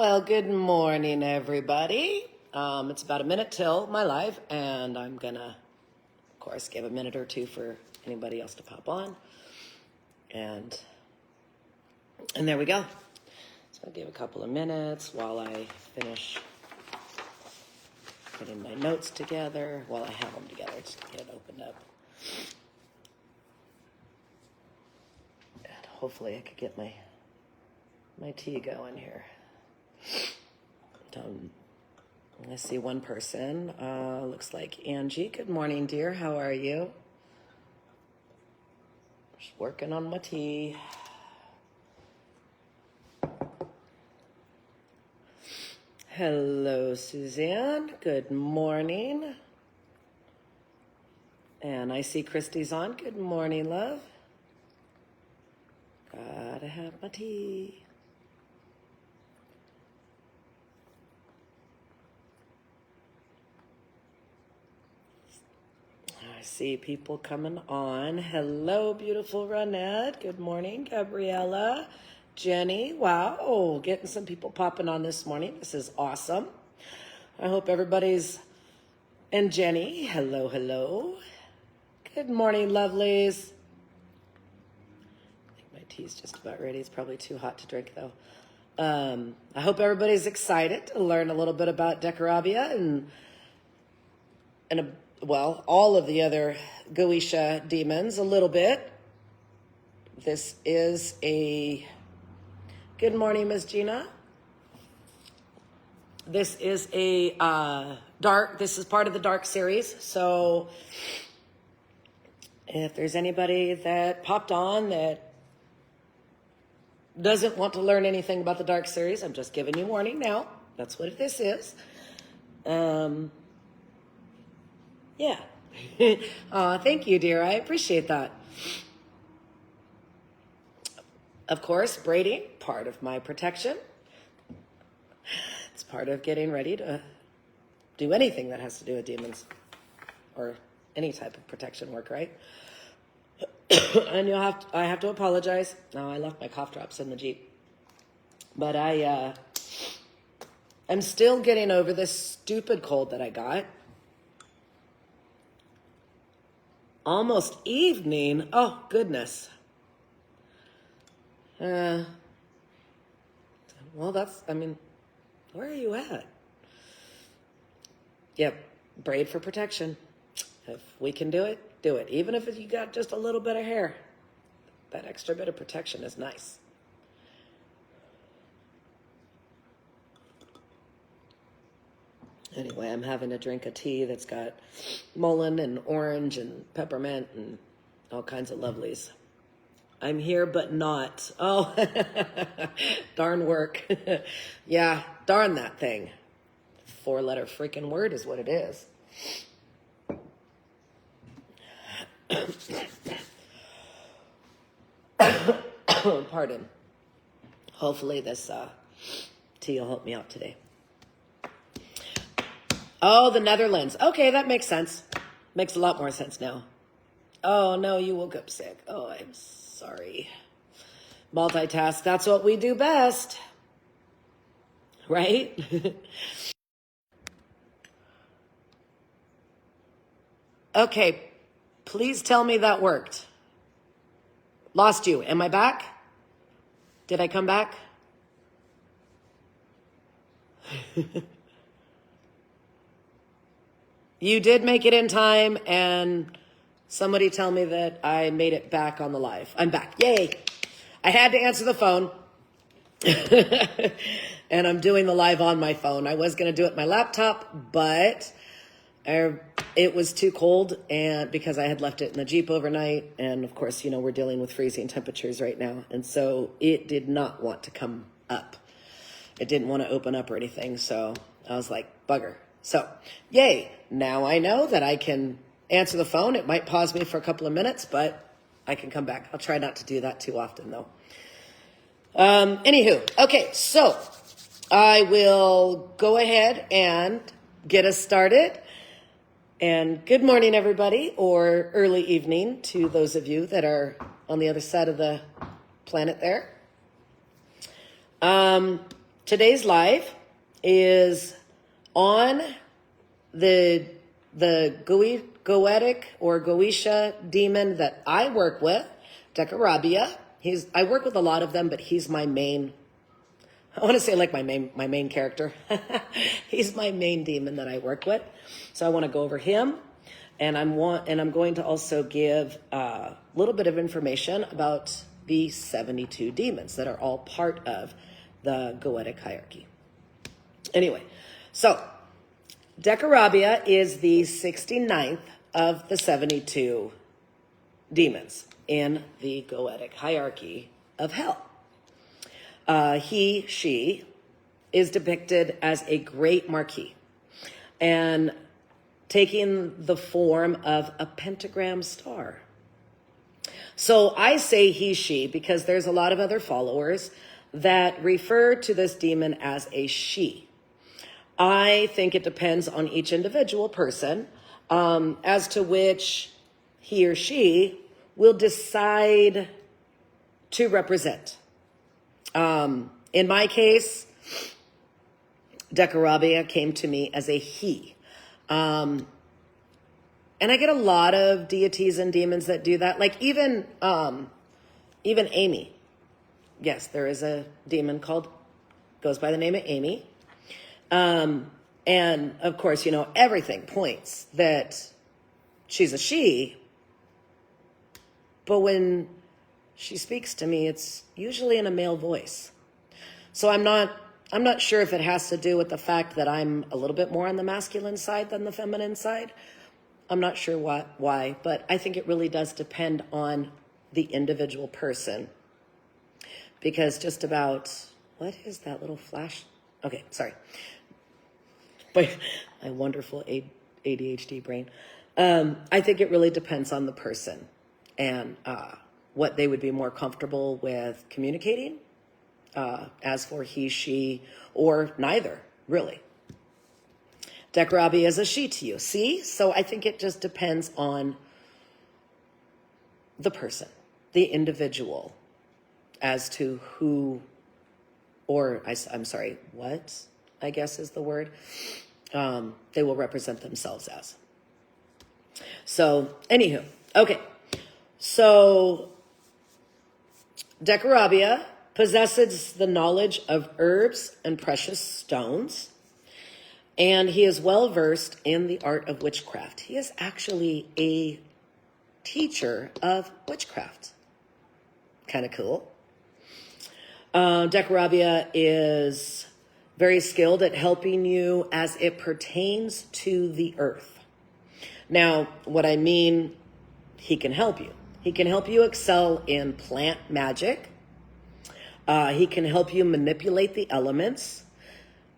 Well, good morning, everybody. It's about a minute till my live, and I'm gonna, of course, give a minute or two for anybody else to pop on. And there we go. So I'll give a couple of minutes while I finish putting my notes together, while I have them together, just to get it opened up. And hopefully I could get my tea going here. I see one person. Looks like Angie. Good morning, dear. How are you? Just working on my tea. Hello, Suzanne. Good morning. And I see Christy's on. Good morning, love. Gotta have my tea. I see people coming on. Hello, beautiful Ronette. Good morning, Gabriella. Jenny. Wow, getting some people popping on this morning. This is awesome. I hope everybody's... And Jenny. Hello, hello. Good morning, lovelies. I think my tea's just about ready. It's probably too hot to drink, though. I hope everybody's excited to learn a little bit about Decarabia and well, all of the other Goetic Demons a little bit. This is a... Good morning, Miss Gina. This is a dark... This is part of the dark series. So if there's anybody that popped on that doesn't want to learn anything about the dark series, I'm just giving you warning now. That's what this is. Yeah. Thank you, dear. I appreciate that. Of course, braiding, part of my protection. It's part of getting ready to do anything that has to do with demons or any type of protection work, right? And I have to apologize. No, I left my cough drops in the Jeep. But I'm still getting over this stupid cold that I got. Almost evening. Oh, goodness. Well, where are you at? Yep, braid for protection. If we can do it, do it. Even if you got just a little bit of hair, that extra bit of protection is nice. Anyway, I'm having a drink of tea that's got mullein and orange and peppermint and all kinds of lovelies. I'm here, but not. Oh, darn work. Yeah, darn that thing. 4-letter freaking word is what it is. Pardon. Hopefully this tea will help me out today. Oh, the Netherlands. Okay, that makes sense. Makes a lot more sense now. Oh, no, you woke up sick. Oh, I'm sorry. Multitask, that's what we do best. Right? Okay, please tell me that worked. Lost you. Am I back? Did I come back? You did make it in time, and somebody tell me that I made it back on the live. I'm back. Yay. I had to answer the phone. And I'm doing the live on my phone. I was going to do it on my laptop, but it was too cold and because I had left it in the Jeep overnight. And of course, we're dealing with freezing temperatures right now. And so it did not want to come up. It didn't want to open up or anything. So I was like, bugger. So, yay. Now I know that I can answer the phone. It might pause me for a couple of minutes, but I can come back. I'll try not to do that too often, though. Anywho, okay, so I will go ahead and get us started. And good morning, everybody, or early evening to those of you that are on the other side of the planet there. Today's live is on the Goetic or Goetia demon that I work with, Decarabia. I work with a lot of them, but he's my main, I want to say like my main character. He's my main demon that I work with. So I want to go over him, and I'm going to also give a little bit of information about the 72 demons that are all part of the Goetic hierarchy. Anyway, so Decarabia is the 69th of the 72 demons in the Goetic hierarchy of hell. She is depicted as a great marquis and taking the form of a pentagram star. So I say she because there's a lot of other followers that refer to this demon as a she. I think it depends on each individual person as to which he or she will decide to represent. In my case, Decarabia came to me as a he. And I get a lot of deities and demons that do that. Like even Amy. Yes, there is a demon goes by the name of Amy. And of course, everything points that she's a she. But when she speaks to me, it's usually in a male voice. So I'm not sure if it has to do with the fact that I'm a little bit more on the masculine side than the feminine side. I'm not sure why, but I think it really does depend on the individual person. Because just about, what is that little flash? Okay, sorry. But my wonderful ADHD brain. I think it really depends on the person and what they would be more comfortable with communicating, as for he, she, or neither, really. Decarabia is a she to you, see? So I think it just depends on the person, the individual, as to who, or what, I guess is the word, they will represent themselves as. So, anywho, okay. So, Decarabia possesses the knowledge of herbs and precious stones, and he is well versed in the art of witchcraft. He is actually a teacher of witchcraft. Kind of cool. Decarabia is very skilled at helping you as it pertains to the earth. Now, what I mean, he can help you. He can help you excel in plant magic. He can help you manipulate the elements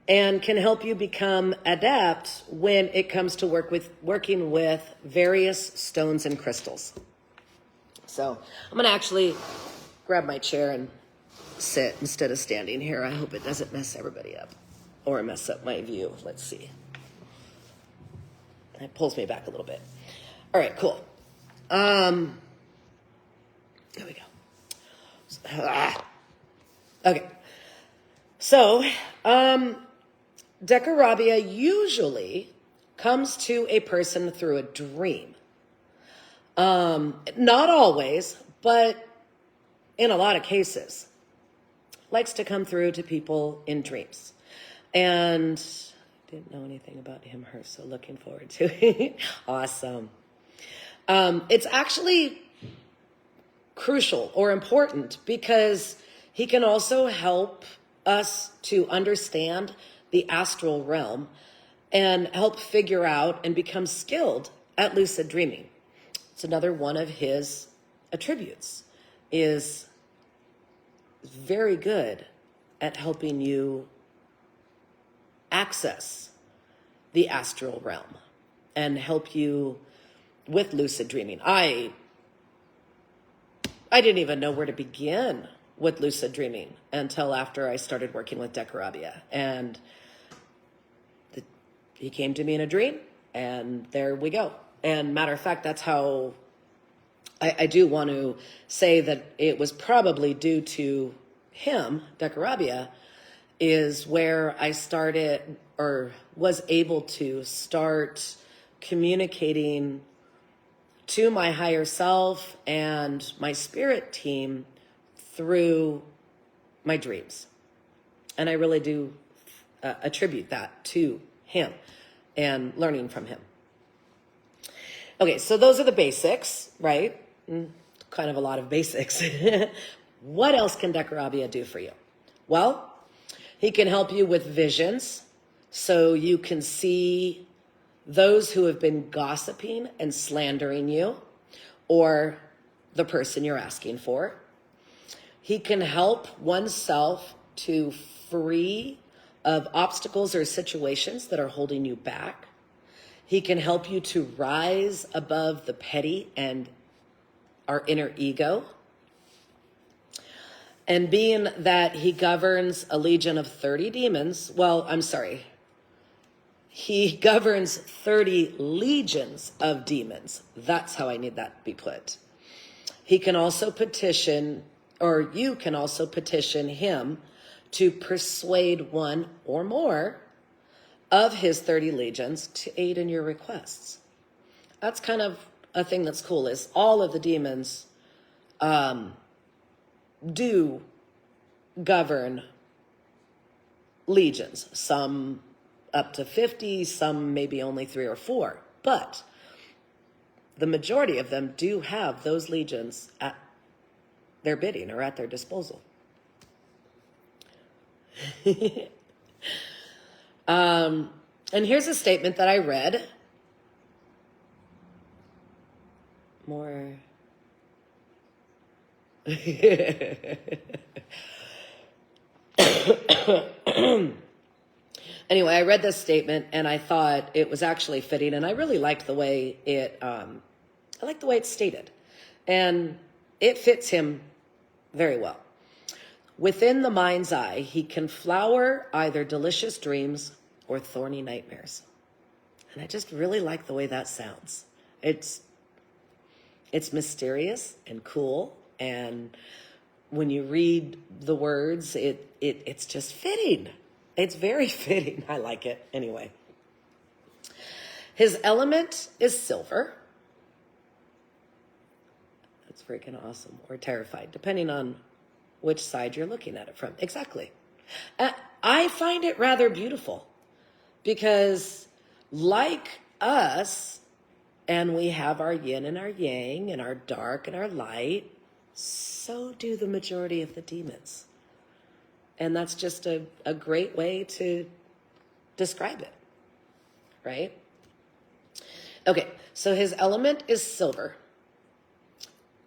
and can help you become adept when it comes to working with various stones and crystals. So I'm going to actually grab my chair and sit instead of standing here. I hope it doesn't mess everybody up or mess up my view. Let's see. It pulls me back a little bit. All right, cool. There we go. Okay. So, Decarabia usually comes to a person through a dream. Not always, but in a lot of cases. Likes to come through to people in dreams. And didn't know anything about him, her, so looking forward to it. Awesome. It's actually crucial or important because he can also help us to understand the astral realm and help figure out and become skilled at lucid dreaming. It's another one of his attributes, is very good at helping you access the astral realm and help you with lucid dreaming. I didn't even know where to begin with lucid dreaming until after I started working with Decarabia. And he came to me in a dream, and there we go. And matter of fact, that's how I do want to say that it was probably due to him, Decarabia, is where I started or was able to start communicating to my higher self and my spirit team through my dreams. And I really do attribute that to him and learning from him. Okay, so those are the basics, right? Kind of a lot of basics. What else can Decarabia do for you? Well, he can help you with visions so you can see those who have been gossiping and slandering you or the person you're asking for. He can help oneself to free of obstacles or situations that are holding you back. He can help you to rise above the petty and our inner ego. And being that he governs a legion of 30 demons, he governs 30 legions of demons. That's how I need that to be put. He can also petition, or you can also petition him to persuade one or more of his 30 legions to aid in your requests. That's kind of a thing that's cool, is all of the demons do govern legions. Some up to 50, some maybe only 3 or 4. But the majority of them do have those legions at their bidding or at their disposal. And here's a statement that I read. More. Anyway, I read this statement and I thought it was actually fitting, and I really liked the way it's stated, and it fits him very well. Within the mind's eye, he can flower either delicious dreams or thorny nightmares. And I just really like the way that sounds. It's mysterious and cool, and when you read the words, it's just fitting. It's very fitting. I like it anyway. His element is silver. That's freaking awesome. Or terrified, depending on which side you're looking at it from. Exactly. I find it rather beautiful because, like us, and we have our yin and our yang and our dark and our light, so do the majority of the demons. And that's just a great way to describe it, right? Okay, so his element is silver.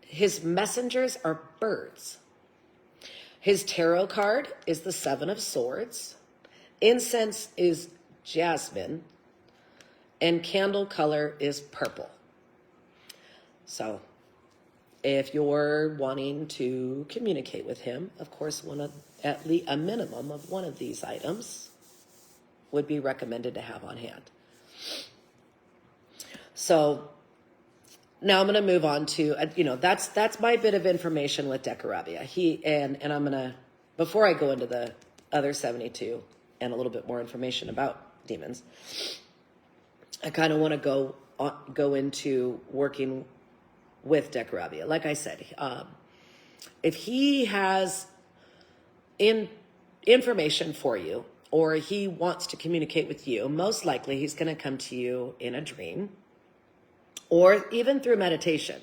His messengers are birds. His tarot card is the 7 of Swords. Incense is jasmine. And candle color is purple. So if you're wanting to communicate with him, of course, at least a minimum of one of these items would be recommended to have on hand. So now I'm going to move on to, that's my bit of information with Decarabia. And I'm going to, before I go into the other 72 and a little bit more information about demons, I kind of want to go into working with Decarabia. Like I said, if he has information for you, or he wants to communicate with you, most likely he's going to come to you in a dream, or even through meditation.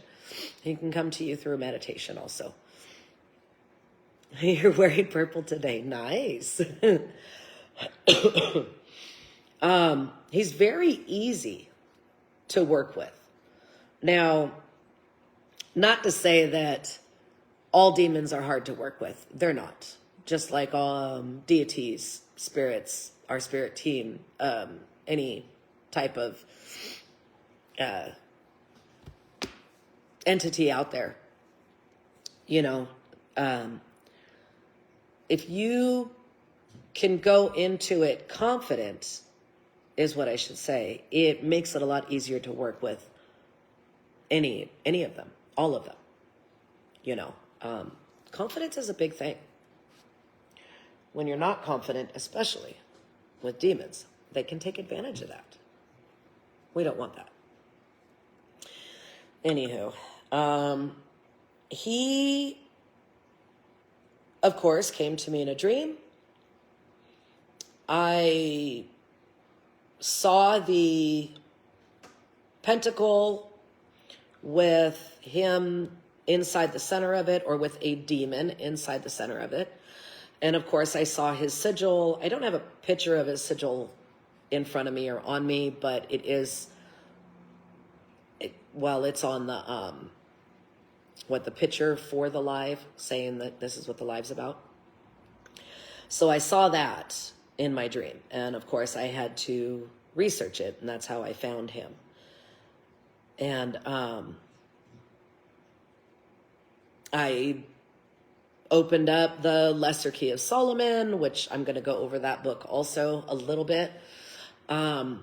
He can come to you through meditation also. You're wearing purple today. Nice. He's very easy to work with. Now, not to say that all demons are hard to work with. They're not. Just like deities, spirits, our spirit team, any type of entity out there. If you can go into it confident, is what I should say, it makes it a lot easier to work with any of them, all of them. Confidence is a big thing. when you're not confident, especially with demons, they can take advantage of that. We don't want that. Anywho, he, of course, came to me in a dream. I saw the pentacle with him inside the center of it, or with a demon inside the center of it. And of course, I saw his sigil. I don't have a picture of his sigil in front of me or on me, but it is, it's on the, the picture for the live, saying that this is what the live's about. So I saw that in my dream. And of course, I had to research it, and that's how I found him. And I opened up the Lesser Key of Solomon, which I'm going to go over that book also a little bit, and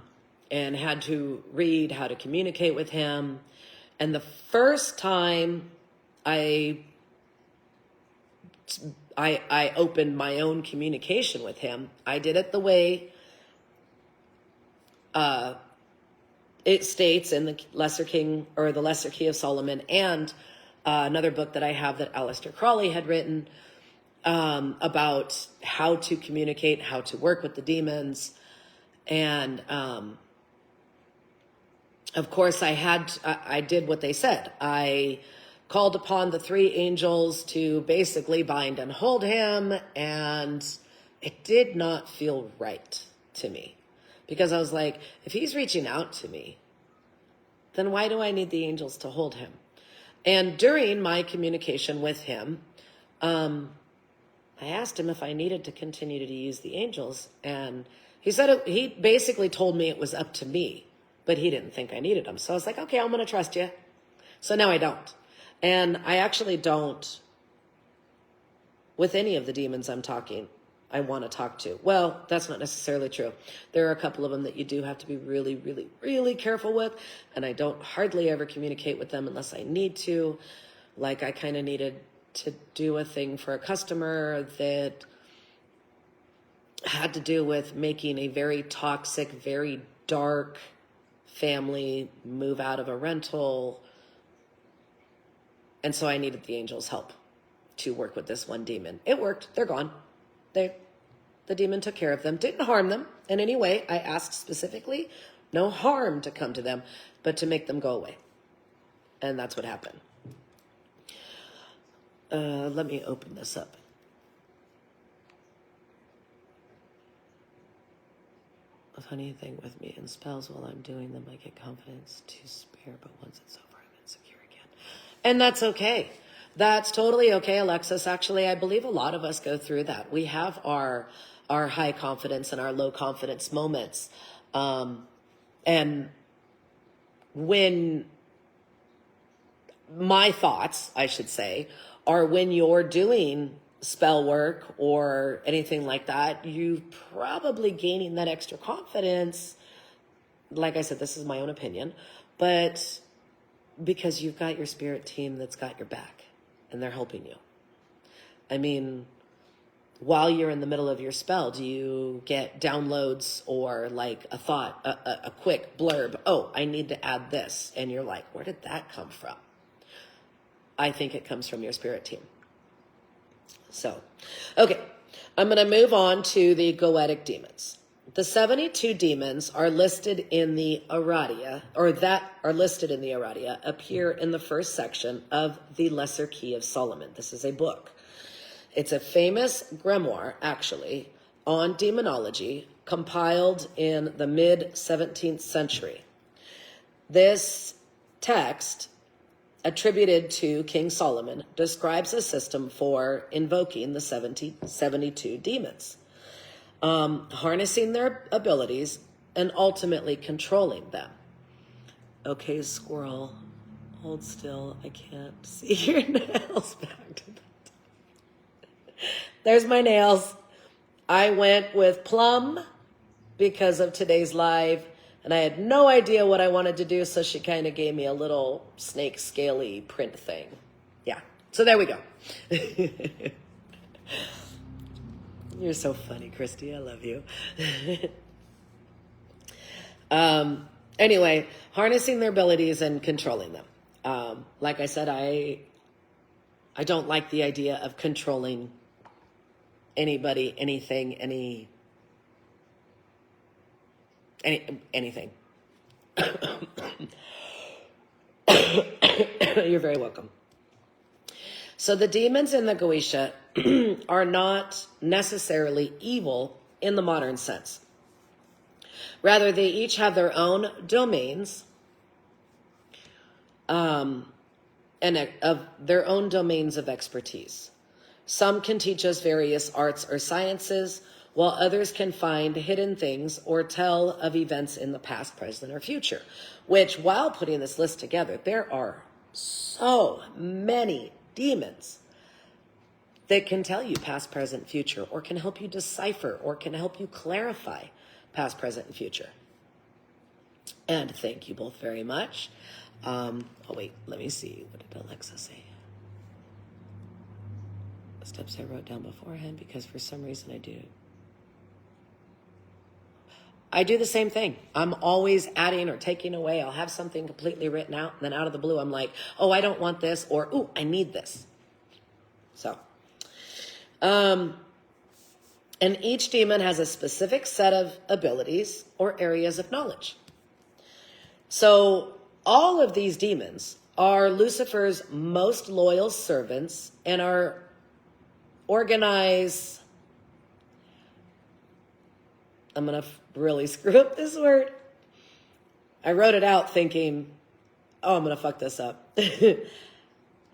had to read how to communicate with him. And the first time I opened my own communication with him, I did it the way it states in the Lesser King, or the Lesser Key of Solomon, and another book that I have that Aleister Crowley had written about how to communicate, how to work with the demons. And of course, I did what they said. I called upon the 3 angels to basically bind and hold him, and it did not feel right to me, because I was like, if he's reaching out to me, then why do I need the angels to hold him? And during my communication with him, I asked him if I needed to continue to use the angels, and he said he basically told me it was up to me, but he didn't think I needed them. So I was like, okay, I'm going to trust you. So now I don't. And I actually don't, with any of the demons I want to talk to. Well, that's not necessarily true. There are a couple of them that you do have to be really, really, really careful with. And I don't hardly ever communicate with them unless I need to. Like, I kind of needed to do a thing for a customer that had to do with making a very toxic, very dark family move out of a rental. And so I needed the angels' help to work with this one demon. It worked. They're gone. The demon took care of them, didn't harm them in any way. I asked specifically, no harm to come to them, but to make them go away. And that's what happened. Let me open this up. A funny thing with me in spells, while I'm doing them, I get confidence to spare, but once it's over, I'm insecure again. And that's okay. That's totally okay, Alexis. Actually, I believe a lot of us go through that. We have our high confidence and our low confidence moments. And when my thoughts, I should say, are when you're doing spell work or anything like that, you probably gaining that extra confidence. Like I said, this is my own opinion, but because you've got your spirit team that's got your back and they're helping you. I mean, while you're in the middle of your spell, do you get downloads or like a thought, a quick blurb? Oh, I need to add this. And you're like, where did that come from? I think it comes from your spirit team. So, okay, I'm going to move on to the Goetic Demons. The 72 demons are listed in the Aradia, or that are listed in the Aradia, appear in the first section of the Lesser Key of Solomon. This is a book. It's a famous grimoire, actually, on demonology, compiled in the mid-17th century. This text, attributed to King Solomon, describes a system for invoking the 72 demons, harnessing their abilities, and ultimately controlling them. Okay, squirrel, hold still. I can't see your nails back to that. There's my nails. I went with plum because of today's live, and I had no idea what I wanted to do, so she kind of gave me a little snake scaly print thing. Yeah, so there we go. You're so funny, Christy. I love you. Anyway, harnessing their abilities and controlling them. Like I said, I don't like the idea of controlling anybody, anything, anything. You're very welcome. So the demons in the Goetia are not necessarily evil in the modern sense. Rather, they each have their own domains, and of their own domains of expertise. Some can teach us various arts or sciences, while others can find hidden things or tell of events in the past, present, or future. Which, while putting this list together, there are so many demons that can tell you past, present, future, or can help you decipher, or can help you clarify past, present, and future. And thank you both very much. Oh, wait, let me see. What did Alexa say? The steps I wrote down beforehand, because for some reason I do the same thing. I'm always adding or taking away. I'll have something completely written out, and then out of the blue, I'm like, oh, I don't want this, or, ooh, I need this. So, and each demon has a specific set of abilities or areas of knowledge. So all of these demons are Lucifer's most loyal servants and are organized. I'm going to really screw up this word. I wrote it out thinking, oh, I'm going to fuck this up.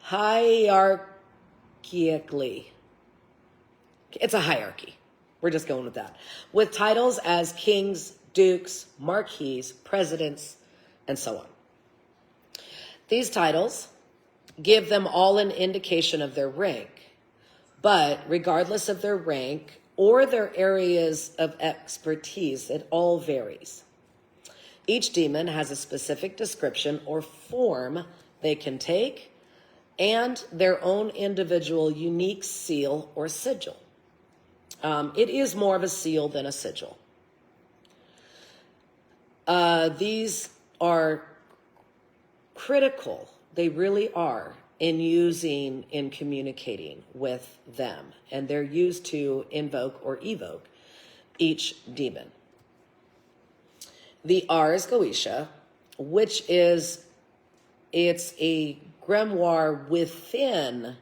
Hierarchically. It's a hierarchy. We're just going with that. With titles as kings, dukes, marquises, presidents, and so on. These titles give them all an indication of their rank, but regardless of their rank or their areas of expertise, it all varies. Each demon has a specific description or form they can take and their own individual unique seal or sigil. It is more of a seal than a sigil. These are critical. They really are in communicating with them. And they're used to invoke or evoke each demon. The Ars Goetia, which it's a grimoire within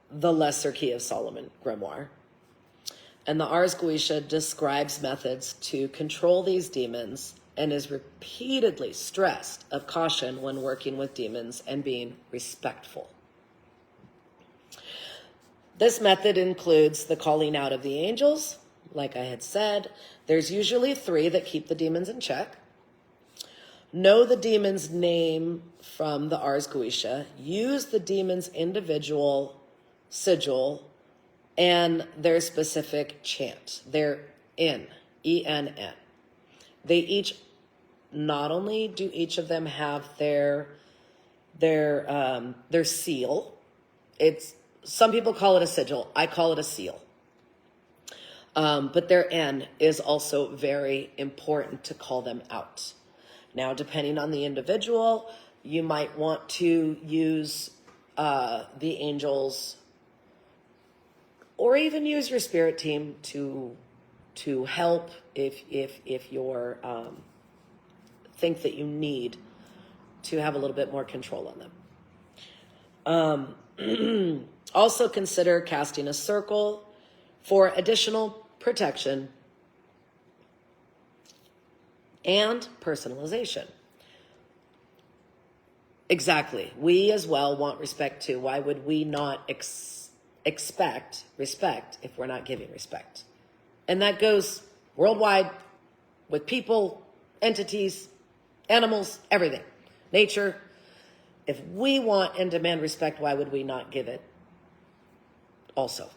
the Lesser Key of Solomon grimoire. And the Ars Goetia describes methods to control these demons and is repeatedly stressed of caution when working with demons and being respectful. This method includes the calling out of the angels. Like I had said, there's usually 3 that keep the demons in check. Know the demon's name from the Ars Goetia. Use the demon's individual sigil and their specific chant. They're E-N-N. They each, not only do each of them have their seal. Some people call it a sigil. I call it a seal. But their N is also very important to call them out. Now, depending on the individual, you might want to use the angels or even use your spirit team to help if you're think that you need to have a little bit more control on them. Also consider casting a circle for additional protection and personalization. Exactly. We as well want respect too. Why would we not expect respect if we're not giving respect? And that goes worldwide with people, entities, animals, everything. Nature. If we want and demand respect, why would we not give it also?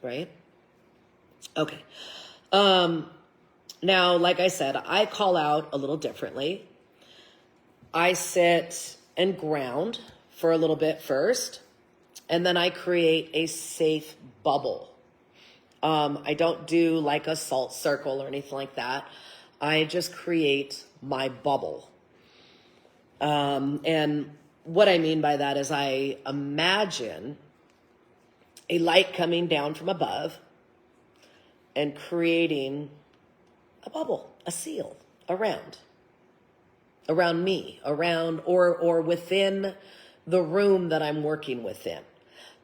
Right? Okay. Now, like I said, I call out a little differently. I sit and ground for a little bit first, And then I create a safe bubble. I don't do like a salt circle or anything like that. I just create my bubble. And what I mean by that is I imagine a light coming down from above and creating a bubble, a seal around me, around or within the room that I'm working within.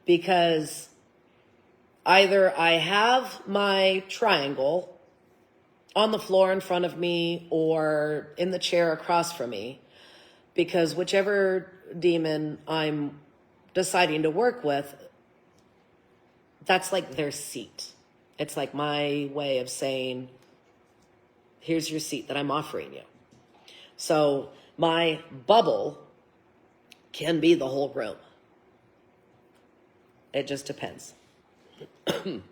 Because either I have my triangle on the floor in front of me or in the chair across from me, because whichever demon I'm deciding to work with, that's like their seat. It's like my way of saying, here's your seat that I'm offering you. So my bubble can be the whole room. It just depends. I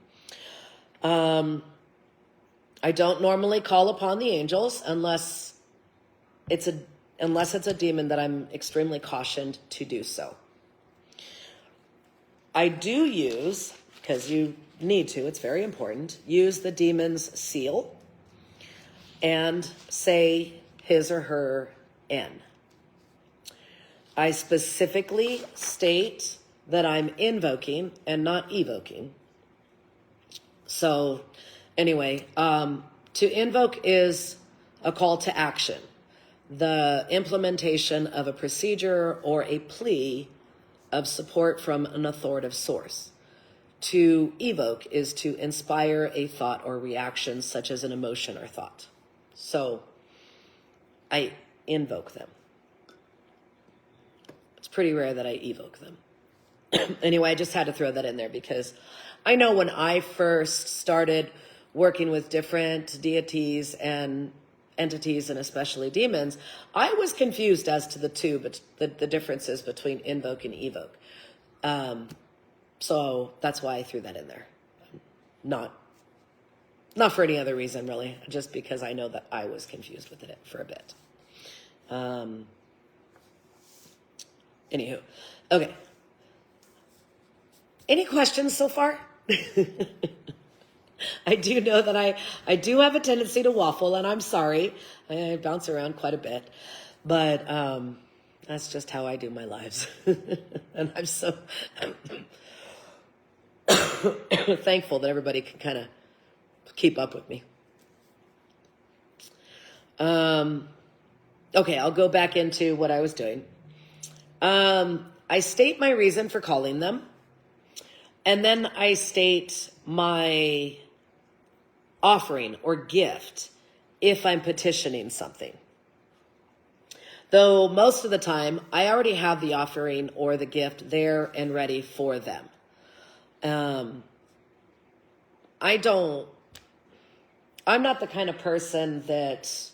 don't normally call upon the angels unless it's a demon that I'm extremely cautioned to do so. I do use, because you need to, it's very important, use the demon's seal and say his or her N. I specifically state that I'm invoking and not evoking. So anyway, to invoke is a call to action, the implementation of a procedure or a plea of support from an authoritative source. To evoke is to inspire a thought or reaction, such as an emotion or thought. So I invoke them. It's pretty rare that I evoke them. Anyway, I just had to throw that in there because I know when I first started working with different deities and entities, and especially demons, I was confused as to the differences between invoke and evoke. So that's why I threw that in there. Not for any other reason, really, just because I know that I was confused with it for a bit. Anywho, okay. Any questions so far? I do know that I do have a tendency to waffle, and I'm sorry. I bounce around quite a bit. But that's just how I do my lives. And I'm so thankful that everybody can kind of keep up with me. Okay, I'll go back into what I was doing. I state my reason for calling them. And then I state my offering or gift if I'm petitioning something. Though most of the time, I already have the offering or the gift there and ready for them. I'm not the kind of person that,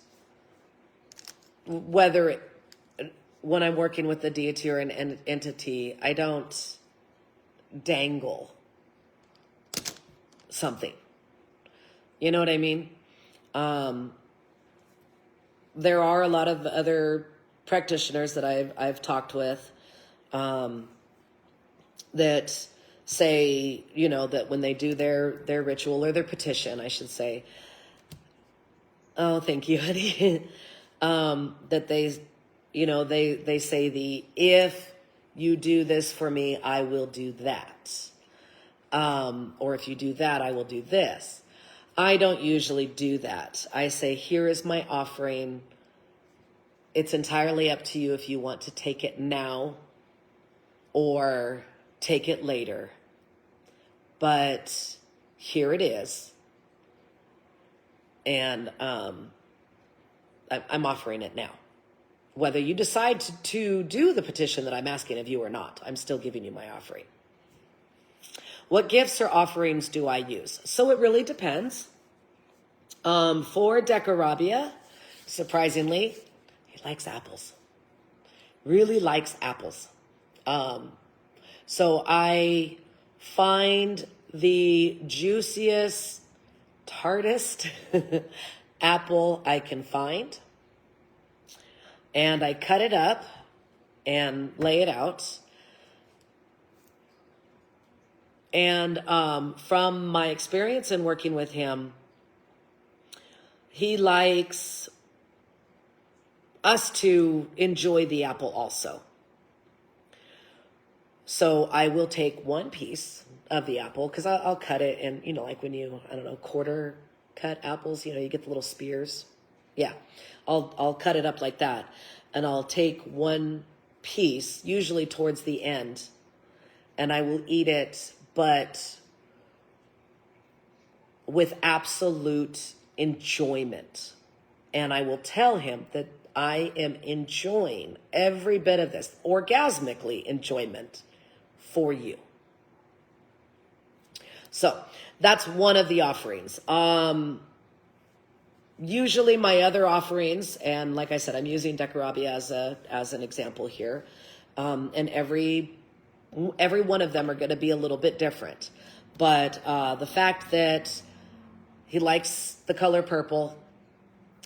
when I'm working with a deity or an entity, I don't dangle something. You know what I mean? There are a lot of other practitioners that I've talked with that say, that when they do their ritual or their petition, I should say, oh, thank you, honey, that they say if you do this for me, I will do that. Or if you do that, I will do this. I don't usually do that. I say, here is my offering. It's entirely up to you if you want to take it now or take it later. But here it is. And I'm offering it now. Whether you decide to do the petition that I'm asking of you or not, I'm still giving you my offering. What gifts or offerings do I use? So it really depends. For Decarabia, surprisingly, he likes apples. Really likes apples. So I find the juiciest, tartest apple I can find. And I cut it up and lay it out. And from my experience in working with him, he likes us to enjoy the apple also. So I will take one piece of the apple, because I'll cut it, and like when you, I don't know, quarter cut apples, you get the little spears. Yeah, I'll cut it up like that, and I'll take one piece, usually towards the end, and I will eat it, but with absolute enjoyment. And I will tell him that I am enjoying every bit of this, orgasmically enjoyment for you. So that's one of the offerings. Usually my other offerings, and like I said, I'm using Decarabia as an example here, and every one of them are going to be a little bit different. But the fact that he likes the color purple,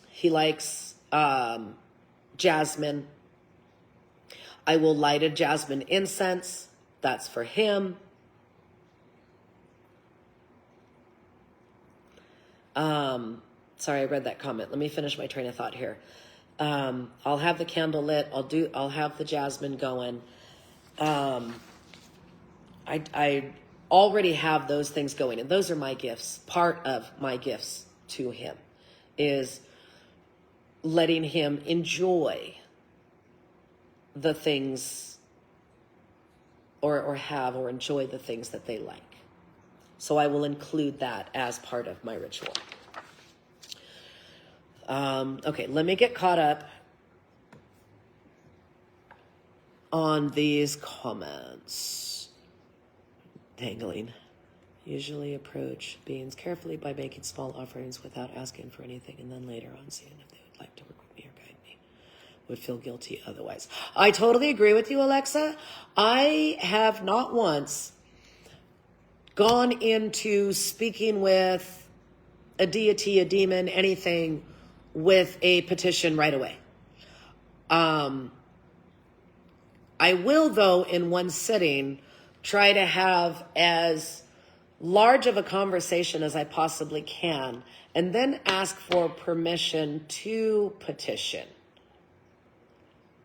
he likes jasmine. I will light a jasmine incense. That's for him. Sorry, I read that comment. Let me finish my train of thought here. I'll have the candle lit. I'll have the jasmine going. I already have those things going, and those are my gifts. Part of my gifts to him is letting him enjoy the things or enjoy the things that they like. So I will include that as part of my ritual. Okay, let me get caught up on these comments. Dangling. Usually approach beings carefully by making small offerings without asking for anything, and then later on seeing if they would like to work with me or guide me. Would feel guilty otherwise. I totally agree with you, Alexa. I have not once gone into speaking with a deity, a demon, anything with a petition right away. I will, though, in one sitting, try to have as large of a conversation as I possibly can, and then ask for permission to petition.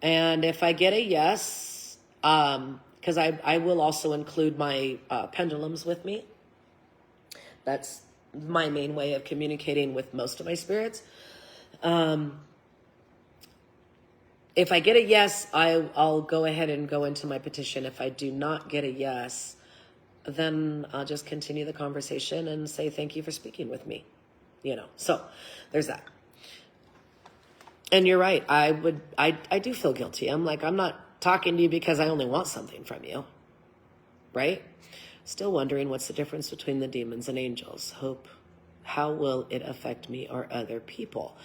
And if I get a yes, because I will also include my pendulums with me. That's my main way of communicating with most of my spirits. If I get a yes, I'll go ahead and go into my petition. If I do not get a yes, then I'll just continue the conversation and say thank you for speaking with me. So there's that. And you're right. I do feel guilty. I'm not talking to you because I only want something from you, right? Still wondering what's the difference between the demons and angels. How will it affect me or other people?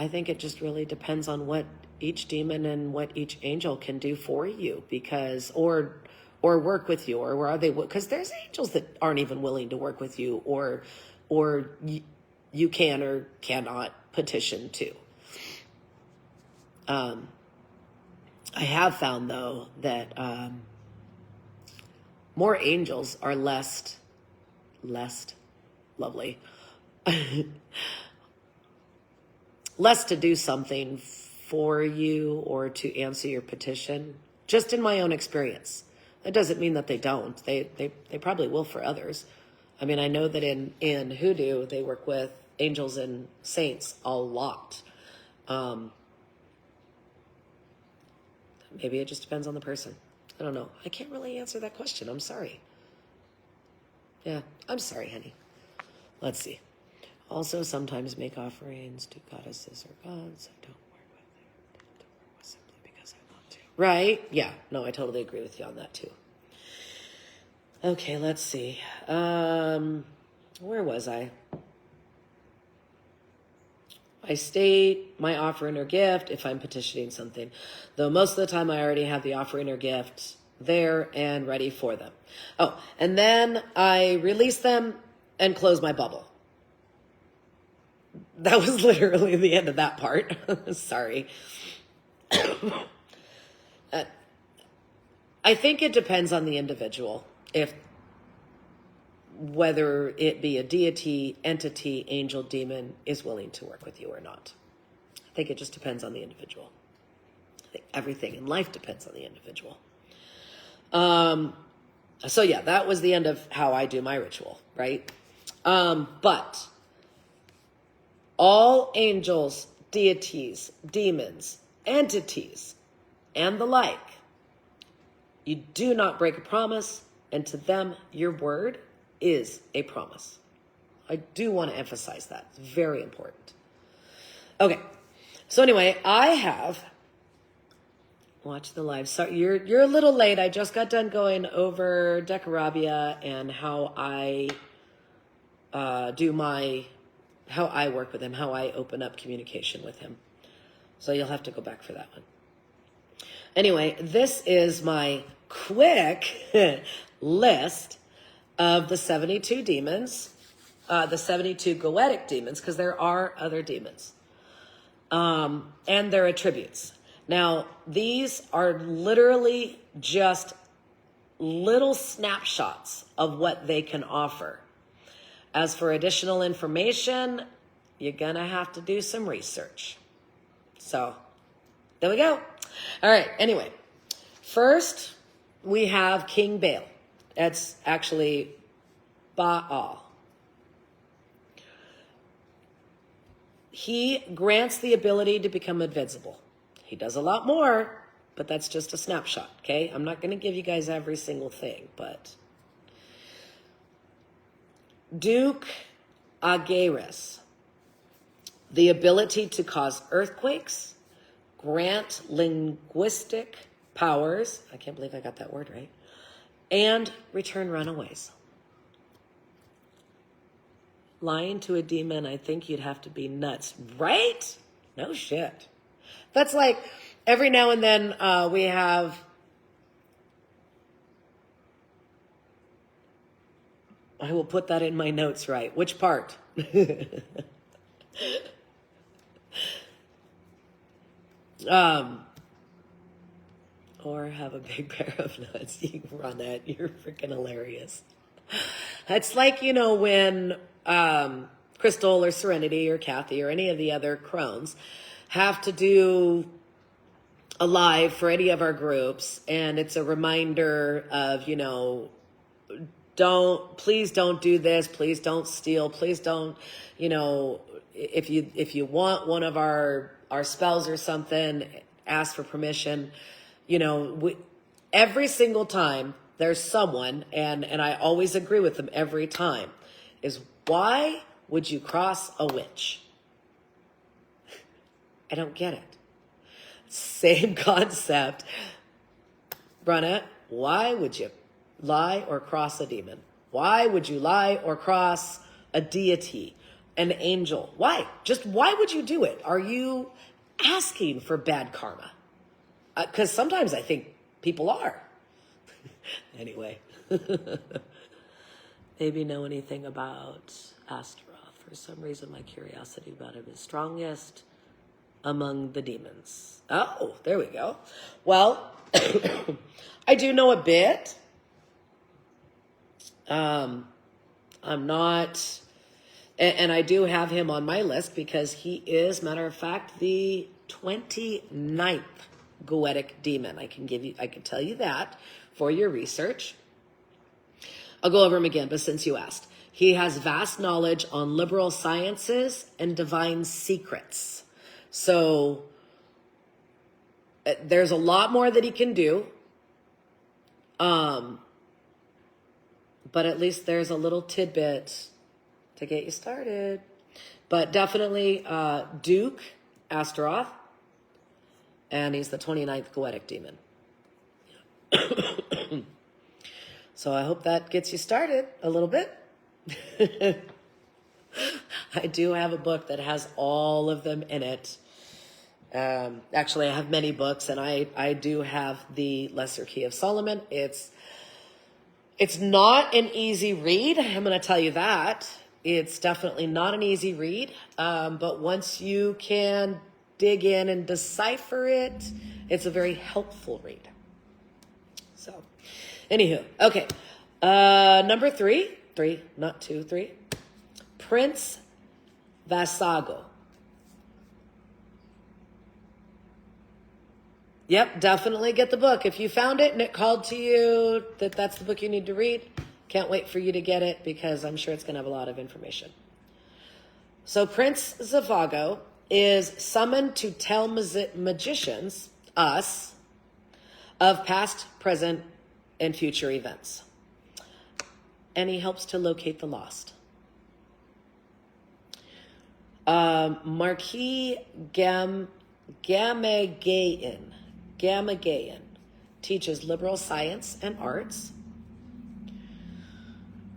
I think it just really depends on what each demon and what each angel can do for you, or work with you, or are they? Because there's angels that aren't even willing to work with you, or you can or cannot petition to. I have found though that more angels are less lovely. Less to do something for you or to answer your petition, just in my own experience. That doesn't mean that they don't. They probably will for others. I mean, I know that in Hoodoo, they work with angels and saints a lot. Maybe it just depends on the person. I don't know. I can't really answer that question. I'm sorry. Yeah, I'm sorry, honey. Let's see. Also, sometimes make offerings to goddesses or gods. I don't work with them. To work with simply because I want to. Right? Yeah. No, I totally agree with you on that too. Okay, let's see. Where was I? I state my offering or gift if I'm petitioning something, though most of the time I already have the offering or gift there and ready for them. Oh, and then I release them and close my bubble. That was literally the end of that part. Sorry. I I think it depends on the individual, whether it be a deity, entity, angel, demon is willing to work with you or not. I think it just depends on the individual. I think everything in life depends on the individual. So yeah, that was the end of how I do my ritual, right? But all angels, deities, demons, entities, and the like, you do not break a promise, and to them, your word is a promise. I do want to emphasize that. It's very important. Okay. So anyway, I have watched the live. Sorry, you're a little late. I just got done going over Decarabia and how I how I work with him, how I open up communication with him. So you'll have to go back for that one. Anyway, this is my quick list of the 72 demons, the 72 Goetic demons, because there are other demons, and their attributes. Now, these are literally just little snapshots of what they can offer. As for additional information, you're going to have to do some research. So, there we go. All right, anyway. First, we have King Baal. That's actually Baal. He grants the ability to become invincible. He does a lot more, but that's just a snapshot, okay? I'm not going to give you guys every single thing, but Duke Ageris, the ability to cause earthquakes, grant linguistic powers, I can't believe I got that word right, and return runaways. Lying to a demon, I think you'd have to be nuts, right? No shit. That's like every now and then we have, I will put that in my notes, right? Which part? Or have a big pair of nuts. You can run that. You're freaking hilarious. It's like, you know, when Crystal or Serenity or Kathy or any of the other crones have to do a live for any of our groups, and it's a reminder of, you know, please don't do this, please don't steal, please don't, you know, if you want one of our spells or something, ask for permission. You know, every single time there's someone, and I always agree with them every time, is why would you cross a witch? I don't get it. Same concept. Brunette, why would you lie or cross a demon? Why would you lie or cross a deity, an angel? Why? Just why would you do it? Are you asking for bad karma? Because sometimes I think people are. Anyway. Maybe know anything about Astaroth. For some reason, my curiosity about him is strongest among the demons. Oh, there we go. Well, I do know a bit. I'm not, and I do have him on my list because he is, matter of fact, the 29th Goetic demon. I can tell you that for your research. I'll go over him again, but since you asked, he has vast knowledge on liberal sciences and divine secrets. So there's a lot more that he can do. But at least there's a little tidbit to get you started. But definitely Duke Astaroth, and he's the 29th Goetic demon. So I hope that gets you started a little bit. I do have a book that has all of them in it. Actually, I have many books, and I do have the Lesser Key of Solomon. It's not an easy read. I'm going to tell you that. It's definitely not an easy read. But once you can dig in and decipher it, it's a very helpful read. So Anywho, okay. Number three, not two, three. Prince Vasago. Yep, definitely get the book. If you found it and it called to you that that's the book you need to read, can't wait for you to get it because I'm sure it's going to have a lot of information. So Prince Zavago is summoned to tell magicians, us, of past, present, and future events. And he helps to locate the lost. Marquis Gamagayan teaches liberal science and arts.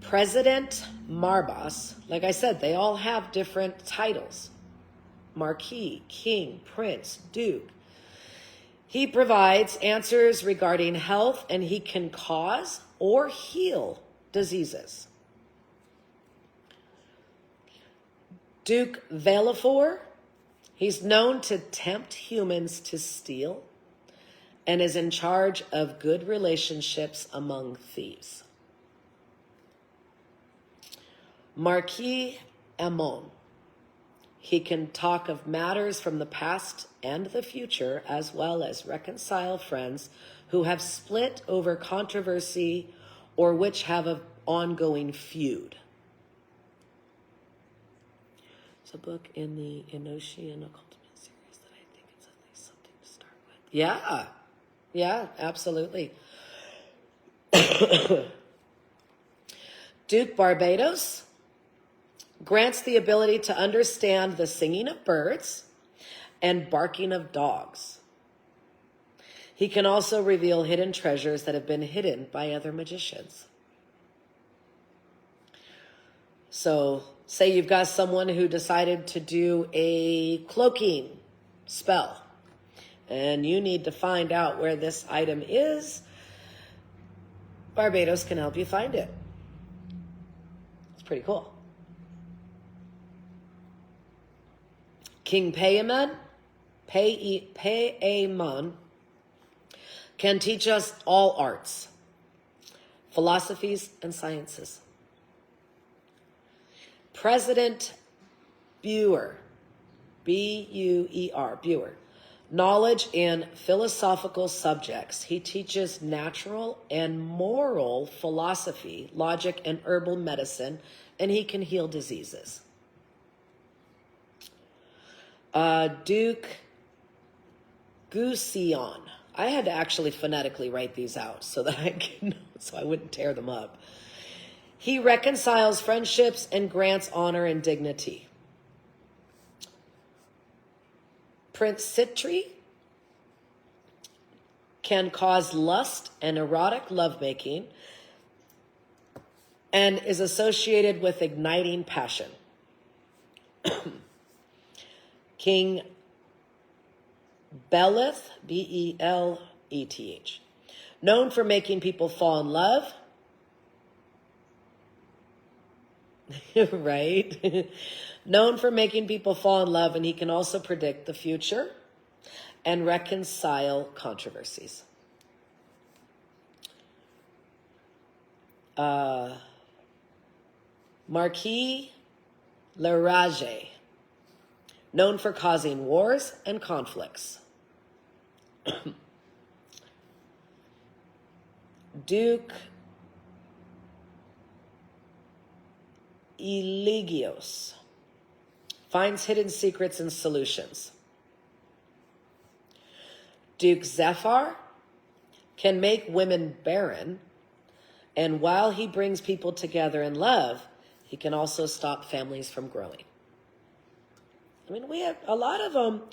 President Marbas, like I said, they all have different titles. Marquis, King, Prince, Duke. He provides answers regarding health, and he can cause or heal diseases. Duke Valefor, he's known to tempt humans to steal and is in charge of good relationships among thieves. Marquis Amon, he can talk of matters from the past and the future, as well as reconcile friends who have split over controversy or which have an ongoing feud. It's a book in the Enochian Occultment series that I think it's at least something to start with. Yeah, absolutely. Duke Barbados grants the ability to understand the singing of birds and barking of dogs. He can also reveal hidden treasures that have been hidden by other magicians. So, say you've got someone who decided to do a cloaking spell, and you need to find out where this item is. Barbados can help you find it. It's pretty cool. King Paimon can teach us all arts, philosophies, and sciences. President Buer, B-U-E-R, Buer, knowledge in philosophical subjects. He teaches natural and moral philosophy, logic, and herbal medicine, and he can heal diseases. Duke Gusion. I had to actually phonetically write these out so that I wouldn't tear them up. He reconciles friendships and grants honor and dignity. Prince Sitri can cause lust and erotic lovemaking and is associated with igniting passion. King Beleth, B-E-L-E-T-H, known for making people fall in love, right? Known for making people fall in love, and he can also predict the future and reconcile controversies. Marquis Larage, known for causing wars and conflicts. Duke Eligios finds hidden secrets and solutions. Duke Zephyr can make women barren, and while he brings people together in love, he can also stop families from growing. I mean, we have a lot of them,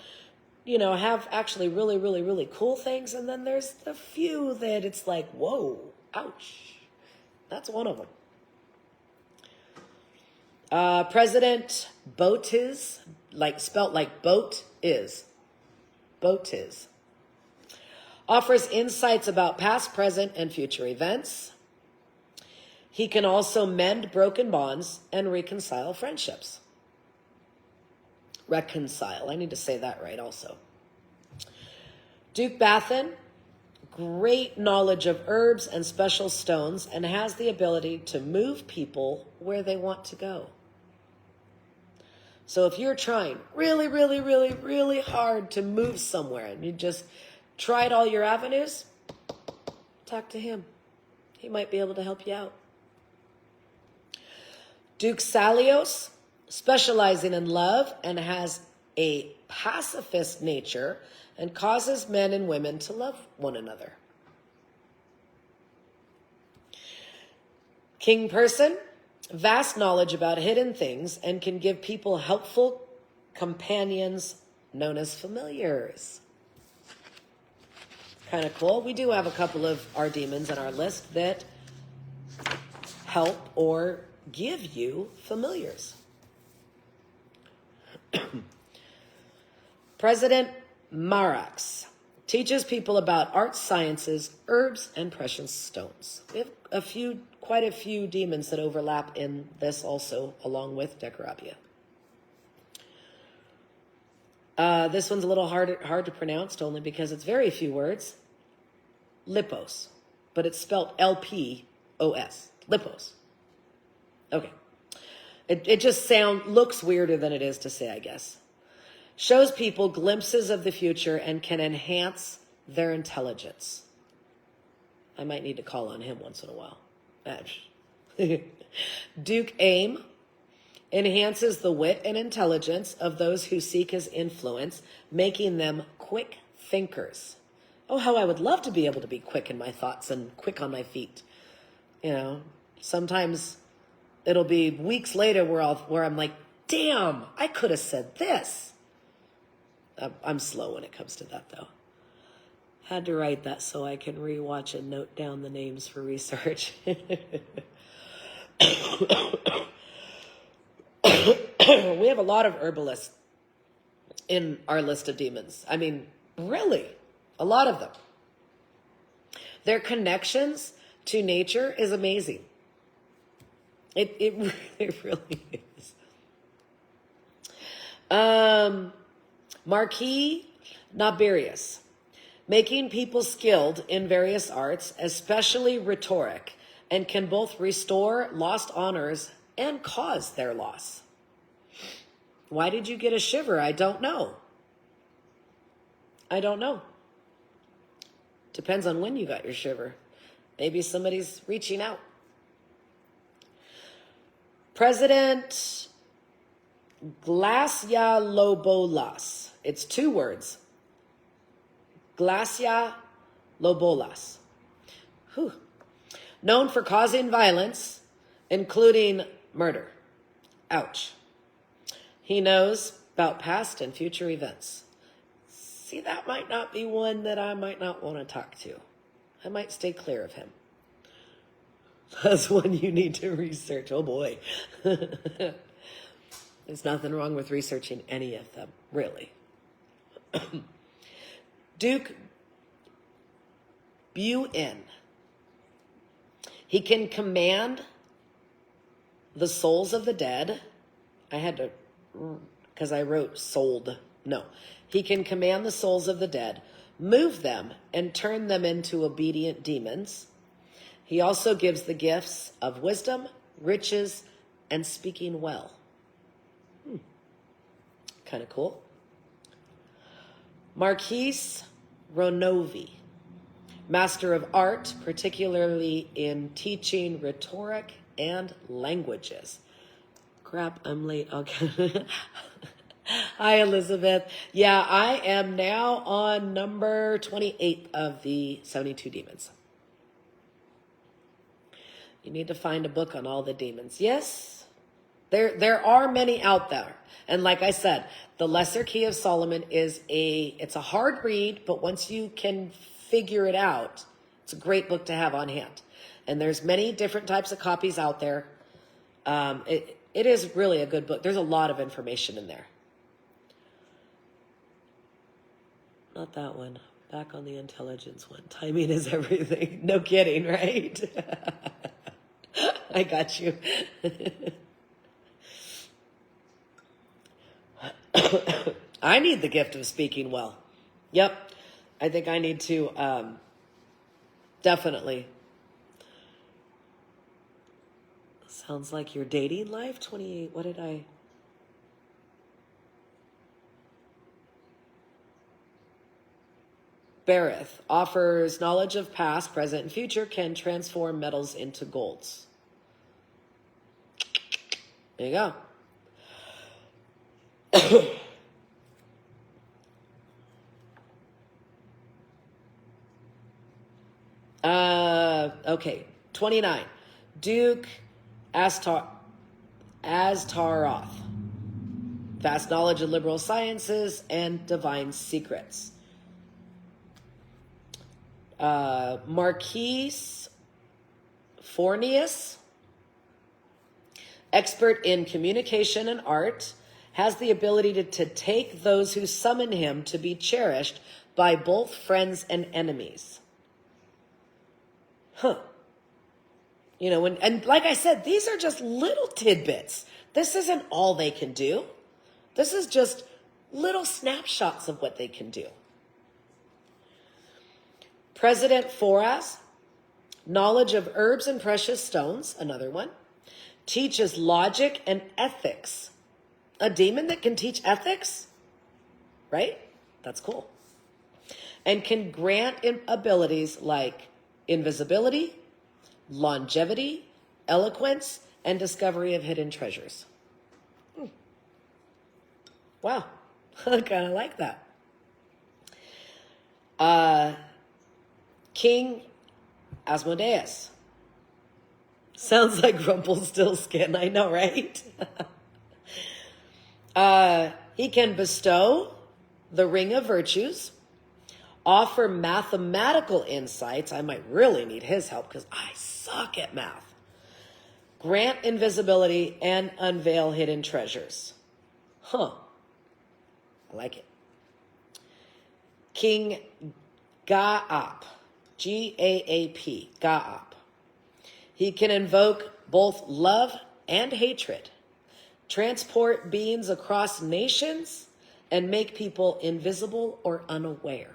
have actually really, really, really cool things. And then there's a few that it's like, whoa, ouch. That's one of them. President Botiz, spelt like boat is, offers insights about past, present, and future events. He can also mend broken bonds and reconcile friendships. Reconcile. I need to say that right also. Duke Bathan great knowledge of herbs and special stones, and has the ability to move people where they want to go. So if you're trying really, really, really, really hard to move somewhere and you just tried all your avenues, talk to him. He might be able to help you out. Duke Salios, specializing in love and has a pacifist nature and causes men and women to love one another. King Person, vast knowledge about hidden things and can give people helpful companions known as familiars. Kind of cool. We do have a couple of our demons on our list that help or give you familiars. President Marax teaches people about arts, sciences, herbs, and precious stones. We have quite a few demons that overlap in this also, along with Decarabia. This one's a little hard to pronounce, only because it's very few words. Lipos, but it's spelled L-P-O-S. Lipos. Okay. It just looks weirder than it is to say, I guess. Shows people glimpses of the future and can enhance their intelligence. I might need to call on him once in a while. Duke Aim enhances the wit and intelligence of those who seek his influence, making them quick thinkers. Oh, how I would love to be able to be quick in my thoughts and quick on my feet. You know, sometimes it'll be weeks later where I'm like, damn, I could have said this. I'm slow when it comes to that, though. Had to write that so I can rewatch and note down the names for research. We have a lot of herbalists in our list of demons. I mean, really, a lot of them. Their connections to nature is amazing. It really is. Marquis Naberius, making people skilled in various arts, especially rhetoric, and can both restore lost honors and cause their loss. Why did you get a shiver? I don't know. I don't know. Depends on when you got your shiver. Maybe somebody's reaching out. President Glacia Lobolas. It's 2 words. Glacia Lobolas. Whew. Known for causing violence, including murder. Ouch. He knows about past and future events. See, that might not be one that I might not want to talk to. I might stay clear of him. That's one you need to research. Oh boy. There's nothing wrong with researching any of them, really. Duke Buen. He can command the souls of the dead. I had to, because I wrote sold. No. He can command the souls of the dead, move them, and turn them into obedient demons. He also gives the gifts of wisdom, riches, and speaking well. Kind of cool. Marquise Ronovi, master of art, particularly in teaching rhetoric and languages. Crap, I'm late. Okay. Hi, Elizabeth. Yeah, I am now on number 28 of the 72 demons. You need to find a book on all the demons. Yes, there are many out there. And like I said, the Lesser Key of Solomon it's a hard read, but once you can figure it out, it's a great book to have on hand. And there's many different types of copies out there. It is really a good book. There's a lot of information in there. Not that one. Back on the intelligence one. Timing is everything. No kidding, right? I got you. I need the gift of speaking well. Yep. I think I need to Definitely. Sounds like your dating life. 28. What did I... Bareth offers knowledge of past, present, and future, can transform metals into golds. There you go. Okay. 29. Duke Astaroth. Vast knowledge of liberal sciences and divine secrets. Marquise Fornius, expert in communication and art, has the ability to take those who summon him to be cherished by both friends and enemies. Huh. You know, and like I said, these are just little tidbits. This isn't all they can do. This is just little snapshots of what they can do. President Foraz, knowledge of herbs and precious stones, another one, teaches logic and ethics. A demon that can teach ethics, right? That's cool. And can grant abilities like invisibility, longevity, eloquence, and discovery of hidden treasures. Wow, I kind of like that. King Asmodeus. Sounds like Rumpelstiltskin, I know, right? He can bestow the ring of virtues, offer mathematical insights. I might really need his help because I suck at math. Grant invisibility and unveil hidden treasures. Huh. I like it. King Gaap. G-A-A-P. Gaap. He can invoke both love and hatred, transport beings across nations, and make people invisible or unaware.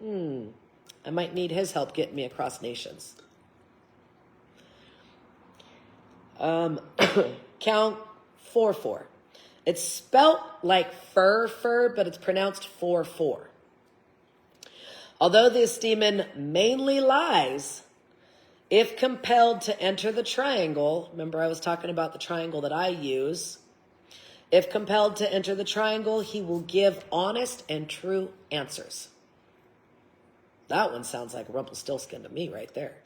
I might need his help getting me across nations. Count 4-4. It's spelt like fur, but it's pronounced 4-4. Although this demon mainly lies, if compelled to enter the triangle, remember I was talking about the triangle that I use. If compelled to enter the triangle, he will give honest and true answers. That one sounds like Rumpelstiltskin to me right there.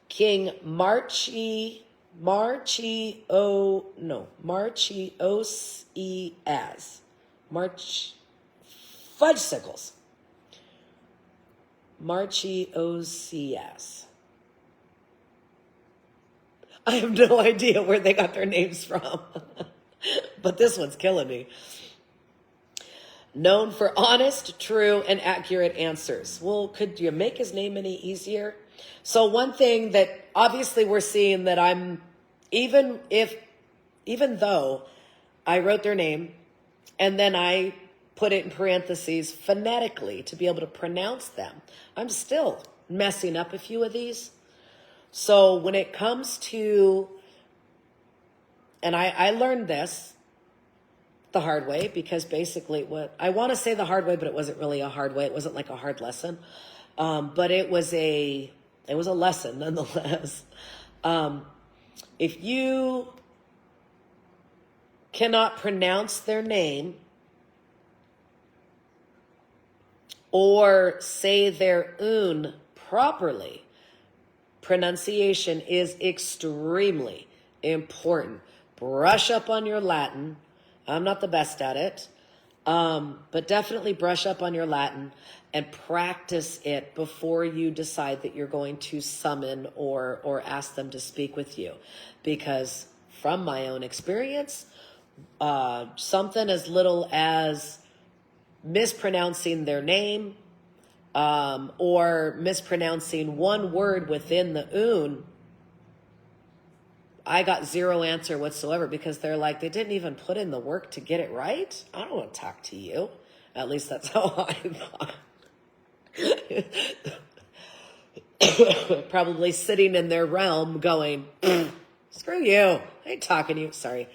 King Marchios Fudgesicles. Marchiosias. I have no idea where they got their names from. But this one's killing me. Known for honest, true, and accurate answers. Well, could you make his name any easier? So one thing that obviously we're seeing that I'm, even though I wrote their name and then I put it in parentheses phonetically to be able to pronounce them, I'm still messing up a few of these. So when it comes to, and I learned this the hard way, because basically what I want to say the hard way, but it wasn't really a hard way. It wasn't like a hard lesson. But it was a lesson nonetheless. If you cannot pronounce their name or say their un properly, pronunciation is extremely important. Brush up on your Latin. I'm not the best at it, but definitely brush up on your Latin and practice it before you decide that you're going to summon or ask them to speak with you. Because from my own experience, something as little as mispronouncing their name or mispronouncing one word within the un, I got zero answer whatsoever, because they're like, they didn't even put in the work to get it right. I don't want to talk to you. At least that's how I thought. Probably sitting in their realm going, screw you. I ain't talking to you. Sorry.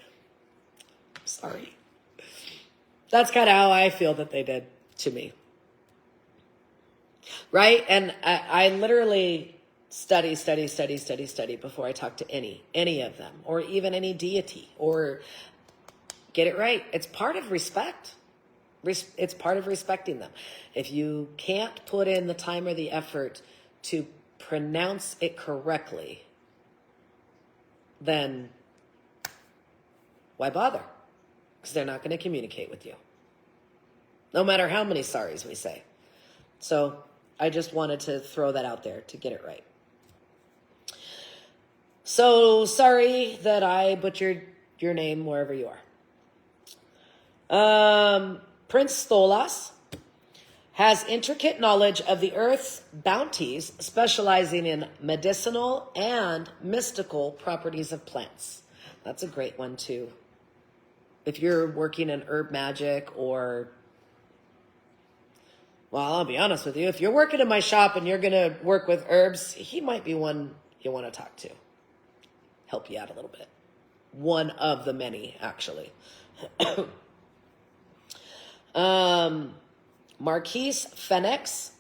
That's kind of how I feel that they did to me. Right? And I literally study before I talk to any of them, or even any deity, or get it right. It's part of respect. It's part of respecting them. If you can't put in the time or the effort to pronounce it correctly, then why bother? Because they're not going to communicate with you, no matter how many sorries we say. So I just wanted to throw that out there to get it right. So sorry that I butchered your name wherever you are. Prince Stolas has intricate knowledge of the earth's bounties, specializing in medicinal and mystical properties of plants. That's a great one too. If you're working in herb magic, or, well, I'll be honest with you, if you're working in my shop and you're going to work with herbs, he might be one you want to talk to. Help you out a little bit. One of the many, actually. Marquise Fenix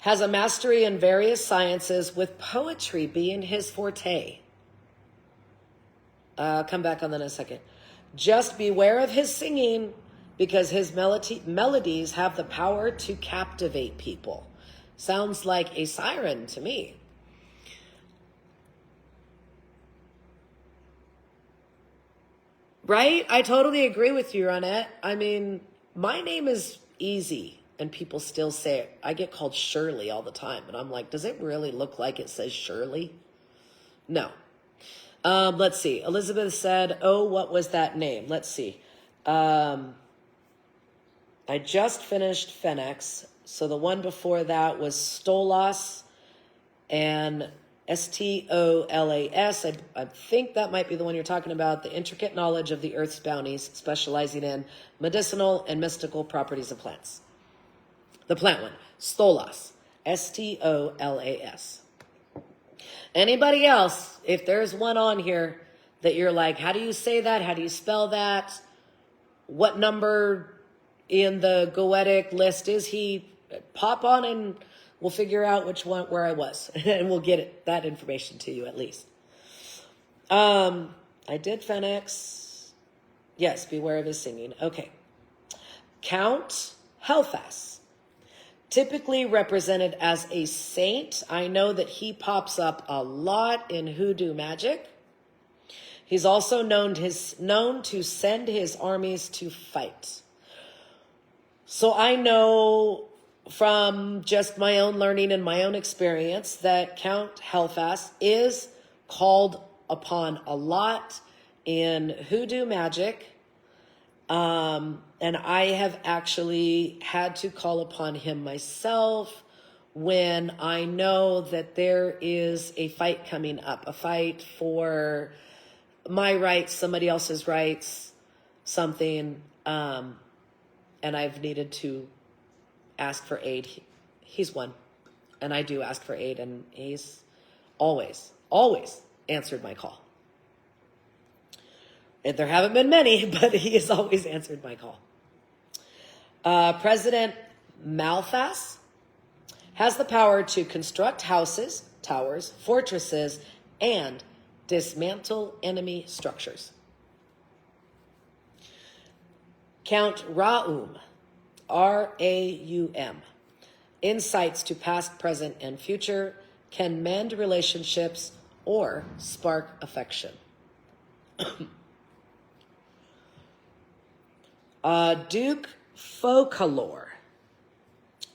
has a mastery in various sciences, with poetry being his forte. Come back on that in a second. Just beware of his singing, because his melodies have the power to captivate people. Sounds like a siren to me. Right? I totally agree with you, Ronette. I mean, my name is easy, and people still say it. I get called Shirley all the time, and I'm like, does it really look like it says Shirley? No. Let's see. Elizabeth said, oh, what was that name? Let's see. I just finished Phoenix. So the one before that was Stolas and Stolas. I think that might be the one you're talking about. The intricate knowledge of the earth's bounties, specializing in medicinal and mystical properties of plants. The plant one, Stolas. Stolas. Anybody else, if there's one on here that you're like, how do you say that? How do you spell that? What number in the Goetic list is he? Pop on and we'll figure out which one, where I was, and we'll get that information to you at least. I did Phoenix. Yes, beware of his singing. Okay. Count Helfas, typically represented as a saint. I know that he pops up a lot in hoodoo magic. He's also known to send his armies to fight. So I know from just my own learning and my own experience that Count Helfas is called upon a lot in hoodoo magic. And I have actually had to call upon him myself when I know that there is a fight coming up, a fight for my rights, somebody else's rights, something, and I've needed to ask for aid. He's one, and I do ask for aid, and he's always answered my call. And there haven't been many, but he has always answered my call. President Malthas has the power to construct houses, towers, fortresses, and dismantle enemy structures. Count Raum, R-A-U-M, insights to past, present, and future, can mend relationships or spark affection. Duke Focalor,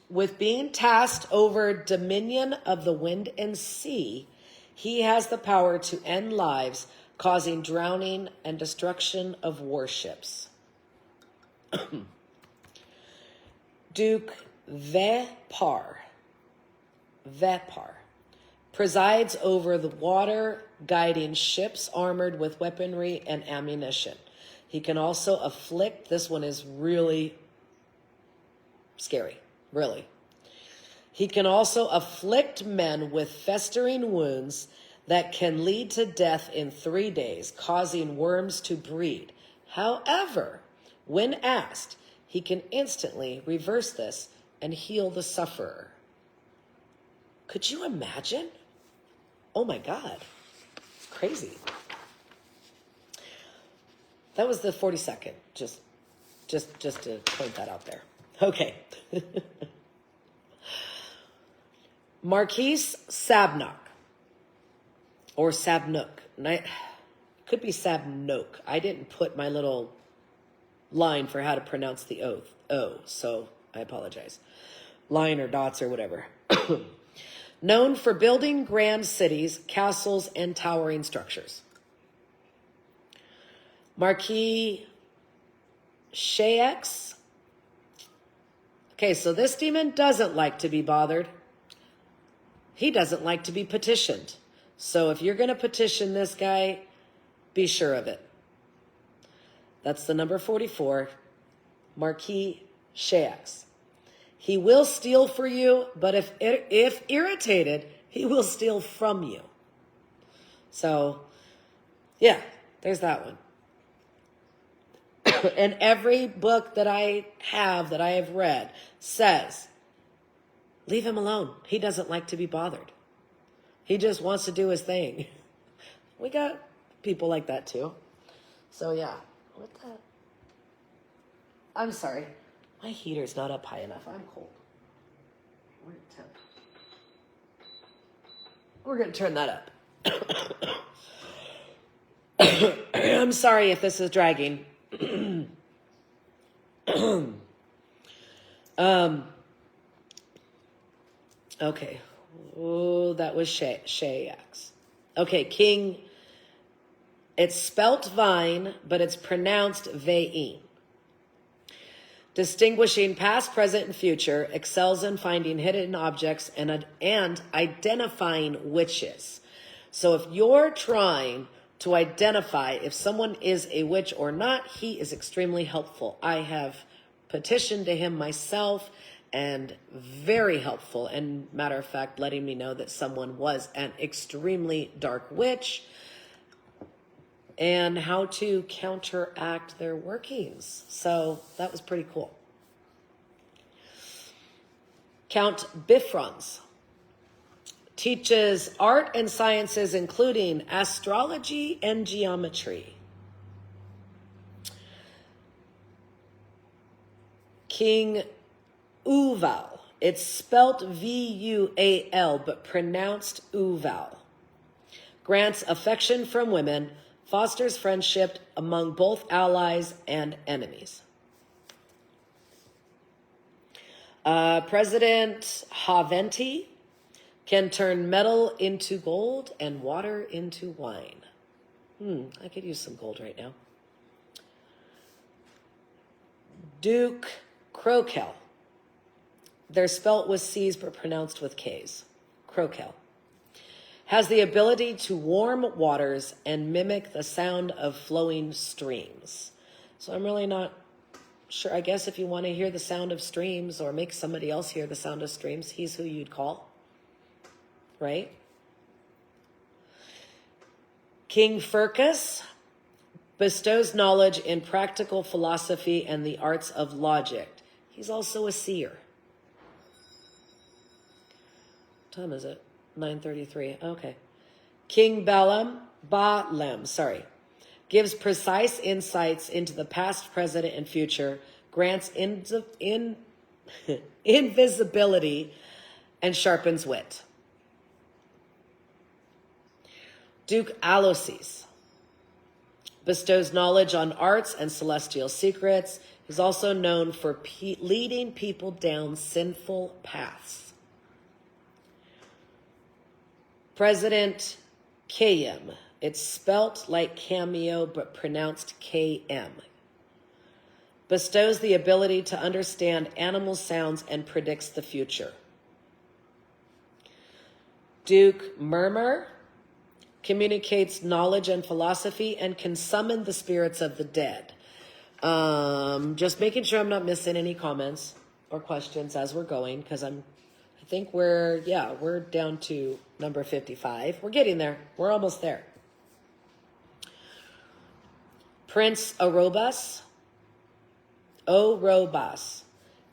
with being tasked over dominion of the wind and sea, he has the power to end lives, causing drowning and destruction of warships. Duke Vepar presides over the water, guiding ships armored with weaponry and ammunition. He can also afflict, this one is really scary, really. He can also afflict men with festering wounds that can lead to death in 3 days, causing worms to breed. However, when asked, he can instantly reverse this and heal the sufferer. Could you imagine? Oh my God. It's crazy. That was the 42nd. Just to point that out there. Okay. Marquise Sabnock. Or Sabnook. Could be Sabnook. I didn't put my little line for how to pronounce the O, so I apologize. Line or dots or whatever. Known for building grand cities, castles, and towering structures. Marquis Shax. Okay, so this demon doesn't like to be bothered. He doesn't like to be petitioned. So if you're going to petition this guy, be sure of it. That's the number 44, Marquis Shax. He will steal for you, but if irritated, he will steal from you. So, yeah, there's that one. And every book that I have read says, leave him alone. He doesn't like to be bothered. He just wants to do his thing. We got people like that too. So yeah. What the? I'm sorry. My heater's not up high enough. I'm cold. We're going to turn that up. I'm sorry if this is dragging. Okay. Oh, that was Shayax. Okay, King. It's spelt vine, but it's pronounced vein. Distinguishing past, present, and future, excels in finding hidden objects and identifying witches. So if you're trying to identify if someone is a witch or not, he is extremely helpful. I have petitioned to him myself, and very helpful, and matter of fact, letting me know that someone was an extremely dark witch and how to counteract their workings. So that was pretty cool. Count Bifrons teaches art and sciences, including astrology and geometry. King Uval. It's spelt V-U-A-L, but pronounced Uval. Grants affection from women, fosters friendship among both allies and enemies. President Haventi can turn metal into gold and water into wine. I could use some gold right now. Duke Crokel. They're spelt with C's but pronounced with K's. Crokel. Has the ability to warm waters and mimic the sound of flowing streams. So I'm really not sure. I guess if you want to hear the sound of streams or make somebody else hear the sound of streams, he's who you'd call. Right? King Furcus bestows knowledge in practical philosophy and the arts of logic. He's also a seer. What time is it? 9:33. Okay. King Balaam, gives precise insights into the past, present, and future, grants invisibility, and sharpens wit. Duke Alosis bestows knowledge on arts and celestial secrets. He's also known for leading people down sinful paths. President KM. It's spelt like cameo, but pronounced KM. Bestows the ability to understand animal sounds and predicts the future. Duke Murmur communicates knowledge and philosophy and can summon the spirits of the dead. Just making sure I'm not missing any comments or questions as we're going, because I think we're down to number 55. We're getting there. We're almost there. Prince Orobas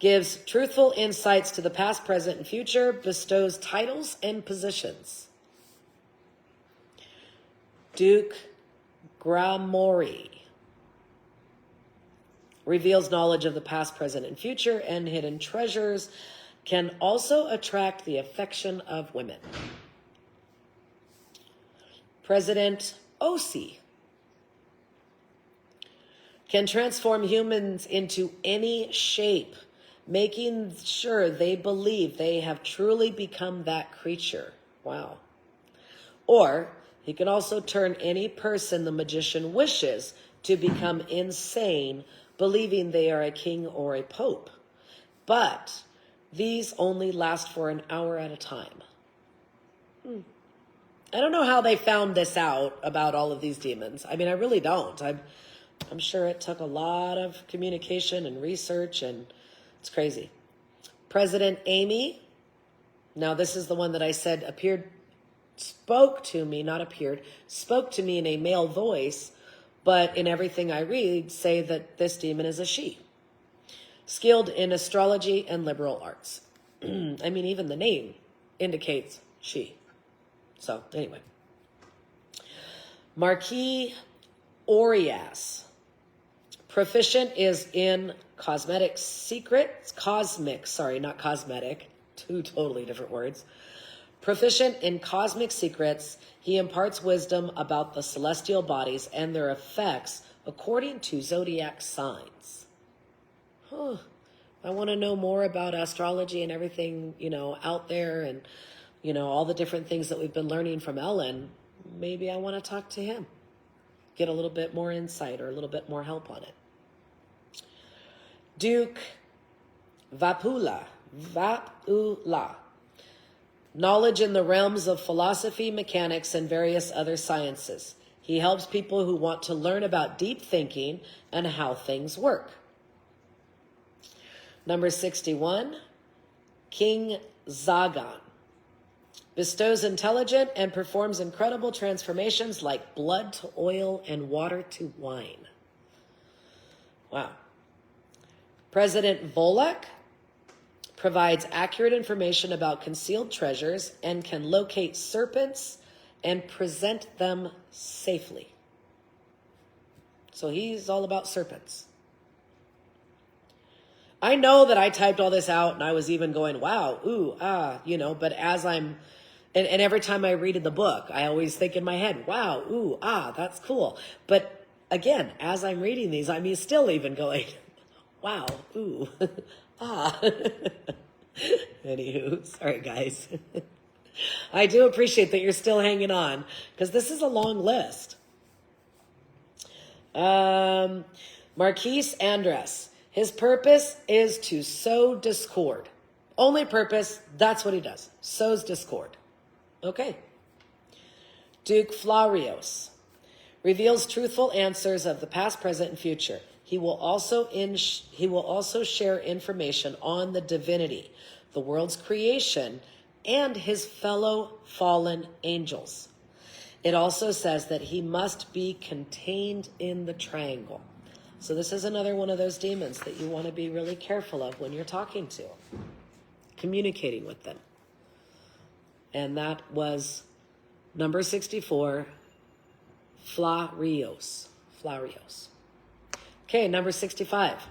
gives truthful insights to the past, present, and future, bestows titles and positions. Duke Gramori reveals knowledge of the past, present, and future, and hidden treasures, can also attract the affection of women. President Osi can transform humans into any shape, making sure they believe they have truly become that creature. Wow. Or he can also turn any person the magician wishes to become insane, believing they are a king or a pope. But these only last for an hour at a time. I don't know how they found this out about all of these demons. I mean, I really don't. I'm sure it took a lot of communication and research, and it's crazy. President Amy, now this is the one that I said spoke to me in a male voice, but in everything I read say that this demon is a she. Skilled in astrology and liberal arts. I mean, even the name indicates she. So, anyway. Marquis Orias. Proficient is in cosmic, not cosmetic. Two totally different words. Proficient in cosmic secrets, he imparts wisdom about the celestial bodies and their effects according to zodiac signs. I want to know more about astrology and everything, out there, and, all the different things that we've been learning from Ellen. Maybe I want to talk to him, get a little bit more insight or a little bit more help on it. Duke Vapula. Knowledge in the realms of philosophy, mechanics, and various other sciences. He helps people who want to learn about deep thinking and how things work. Number 61, King Zagan. Bestows intelligence and performs incredible transformations like blood to oil and water to wine. Wow. President Volek provides accurate information about concealed treasures and can locate serpents and present them safely. So he's all about serpents. I know that I typed all this out and I was even going, wow, ooh, but as and every time I read in the book, I always think in my head, wow, ooh, that's cool. But again, as I'm reading these, I'm still even going, wow, ooh, Anywho, sorry guys. I do appreciate that you're still hanging on, because this is a long list. Marquise Andres. His purpose is to sow discord. Only purpose, that's what he does. Sows discord. Okay. Duke Flarios. Reveals truthful answers of the past, present, and future. He will also share information on the divinity, the world's creation, and his fellow fallen angels. It also says that he must be contained in the triangle. So this is another one of those demons that you want to be really careful of when you're talking to, communicating with them. And that was number 64, Flarios. Okay, number 65.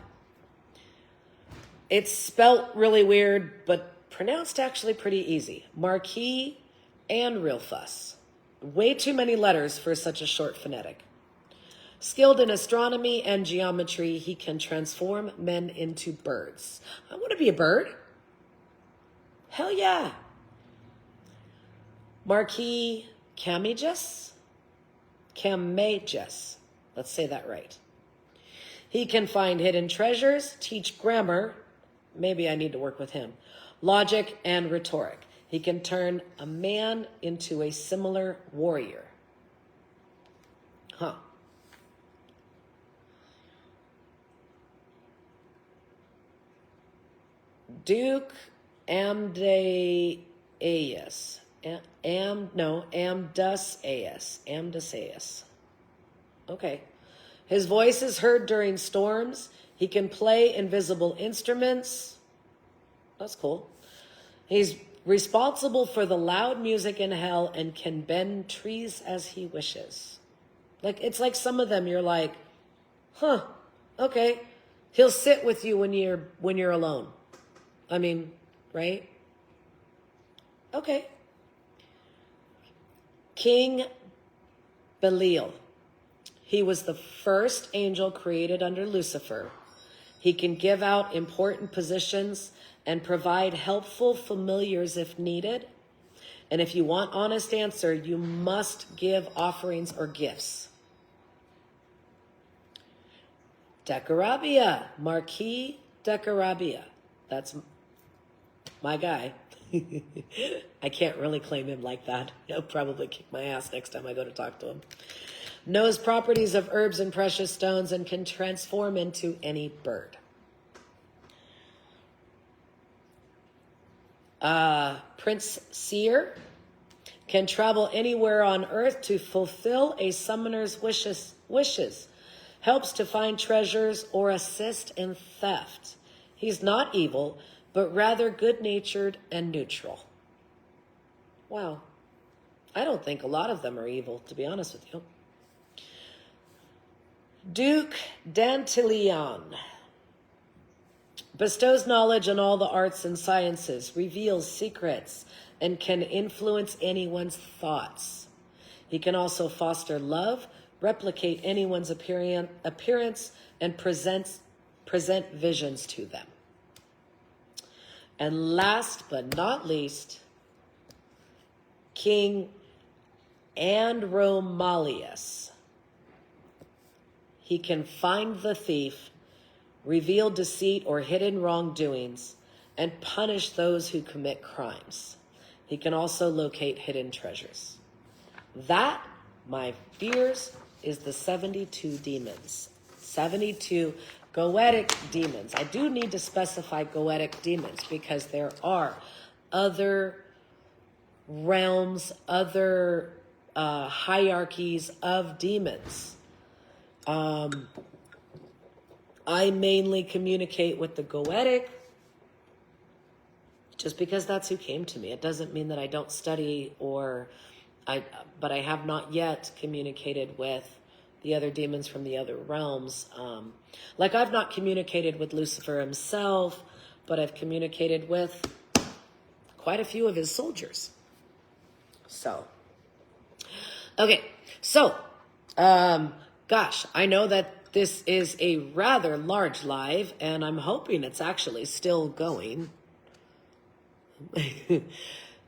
It's spelt really weird, but pronounced actually pretty easy. Marquis and Rilfus. Way too many letters for such a short phonetic. Skilled in astronomy and geometry, he can transform men into birds. I want to be a bird. Hell yeah. Marquis Camagus. Let's say that right. He can find hidden treasures, teach grammar. Maybe I need to work with him. Logic and rhetoric. He can turn a man into a similar warrior. Huh. Duke Amdaeus. Amdaseus. Okay. His voice is heard during storms. He can play invisible instruments. That's cool. He's responsible for the loud music in hell and can bend trees as he wishes. Like, it's like some of them you're like, huh, okay. He'll sit with you when you're alone. I mean, right? Okay. King Belial. He was the first angel created under Lucifer. He can give out important positions and provide helpful familiars if needed. And if you want honest answer, you must give offerings or gifts. Decarabia, Marquis Decarabia. That's my guy. I can't really claim him like that. He'll probably kick my ass next time I go to talk to him. Knows properties of herbs and precious stones and can transform into any bird. Prince Seer can travel anywhere on earth to fulfill a summoner's wishes. Helps to find treasures or assist in theft. He's not evil, but rather good-natured and neutral. Wow. I don't think a lot of them are evil, to be honest with you. Duke Dantilion bestows knowledge in all the arts and sciences, reveals secrets, and can influence anyone's thoughts. He can also foster love, replicate anyone's appearance, and present visions to them. And last but not least, King Andromalius. He can find the thief, reveal deceit or hidden wrongdoings, and punish those who commit crimes. He can also locate hidden treasures. That, my fears, is the 72 demons. 72 Goetic demons. I do need to specify Goetic demons because there are other realms, other hierarchies of demons. I mainly communicate with the Goetic just because that's who came to me. It doesn't mean that I don't study but I have not yet communicated with the other demons from the other realms. Like I've not communicated with Lucifer himself, but I've communicated with quite a few of his soldiers. So, okay. So, gosh, I know that this is a rather large live, and I'm hoping it's actually still going.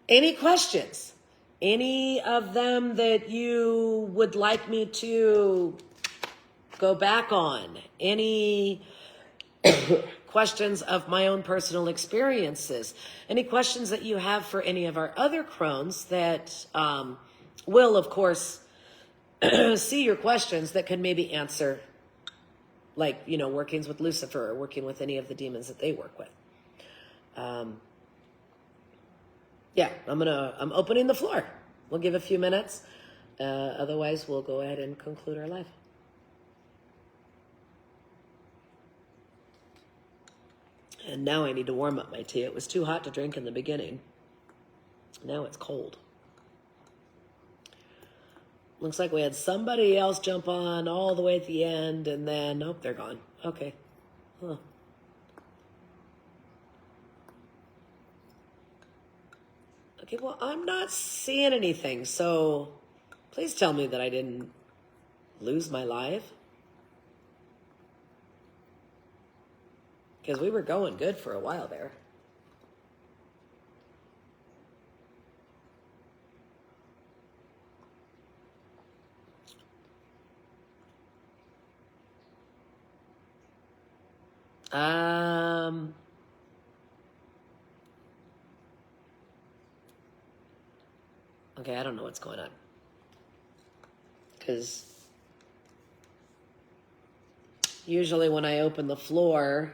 Any questions? Any of them that you would like me to go back on? Any questions of my own personal experiences? Any questions that you have for any of our other crones that will, of course, see your questions that can maybe answer, like, workings with Lucifer or working with any of the demons that they work with. Yeah, I'm opening the floor. We'll give a few minutes. Otherwise, we'll go ahead and conclude our live. And now I need to warm up my tea. It was too hot to drink in the beginning. Now it's cold. Looks like we had somebody else jump on all the way at the end, and then, nope, they're gone. Okay. Huh. Okay, well, I'm not seeing anything, so please tell me that I didn't lose my live. Because we were going good for a while there. Okay, I don't know what's going on. Because usually when I open the floor,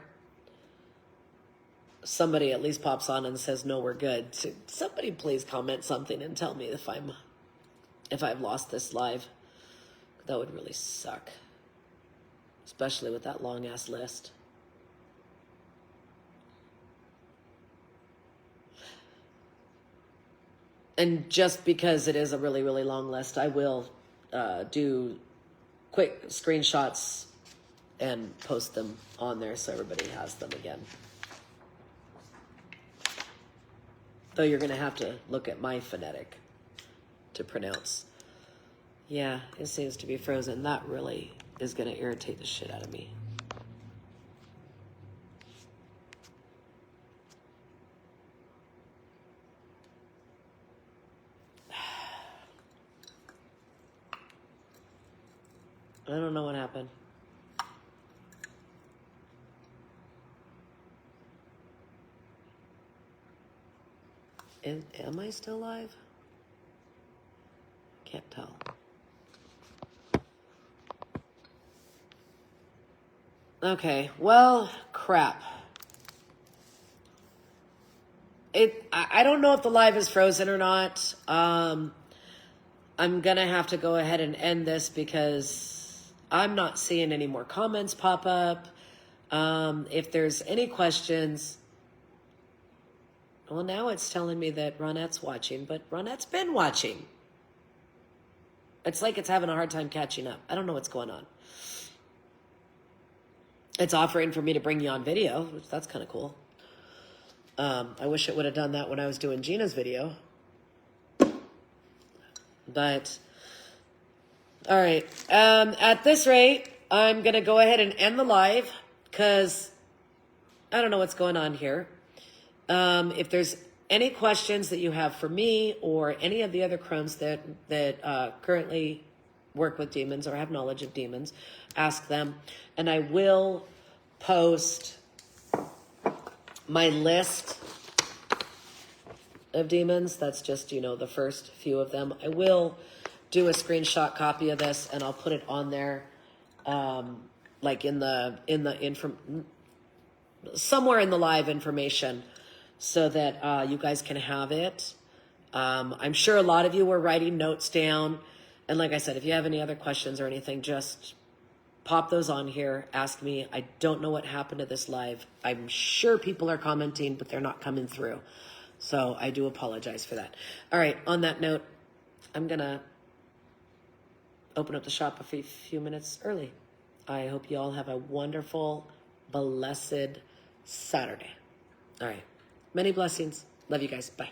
somebody at least pops on and says, no, we're good. So somebody please comment something and tell me if I've lost this live. That would really suck. Especially with that long ass list. And just because it is a really, really long list, I will do quick screenshots and post them on there so everybody has them again. Though you're going to have to look at my phonetic to pronounce. Yeah, it seems to be frozen. That really is going to irritate the shit out of me. I don't know what happened. Am I still live? Can't tell. Okay, well, crap. I don't know if the live is frozen or not. I'm gonna have to go ahead and end this because I'm not seeing any more comments pop up. If there's any questions, well, now it's telling me that Ronette's watching, but Ronette's been watching. It's like it's having a hard time catching up. I don't know what's going on. It's offering for me to bring you on video, which that's kind of cool. I wish it would have done that when I was doing Gina's video. But, all right. At this rate, I'm going to go ahead and end the live because I don't know what's going on here. If there's any questions that you have for me or any of the other crones that currently work with demons or have knowledge of demons, ask them. And I will post my list of demons. That's just, the first few of them. I will do a screenshot copy of this and I'll put it on there, like somewhere in the live information so that you guys can have it. I'm sure a lot of you were writing notes down. And like I said, if you have any other questions or anything, just pop those on here. Ask me. I don't know what happened to this live. I'm sure people are commenting, but they're not coming through. So I do apologize for that. All right. On that note, I'm going to open up the shop a few minutes early. I hope you all have a wonderful, blessed Saturday. All right. Many blessings. Love you guys. Bye.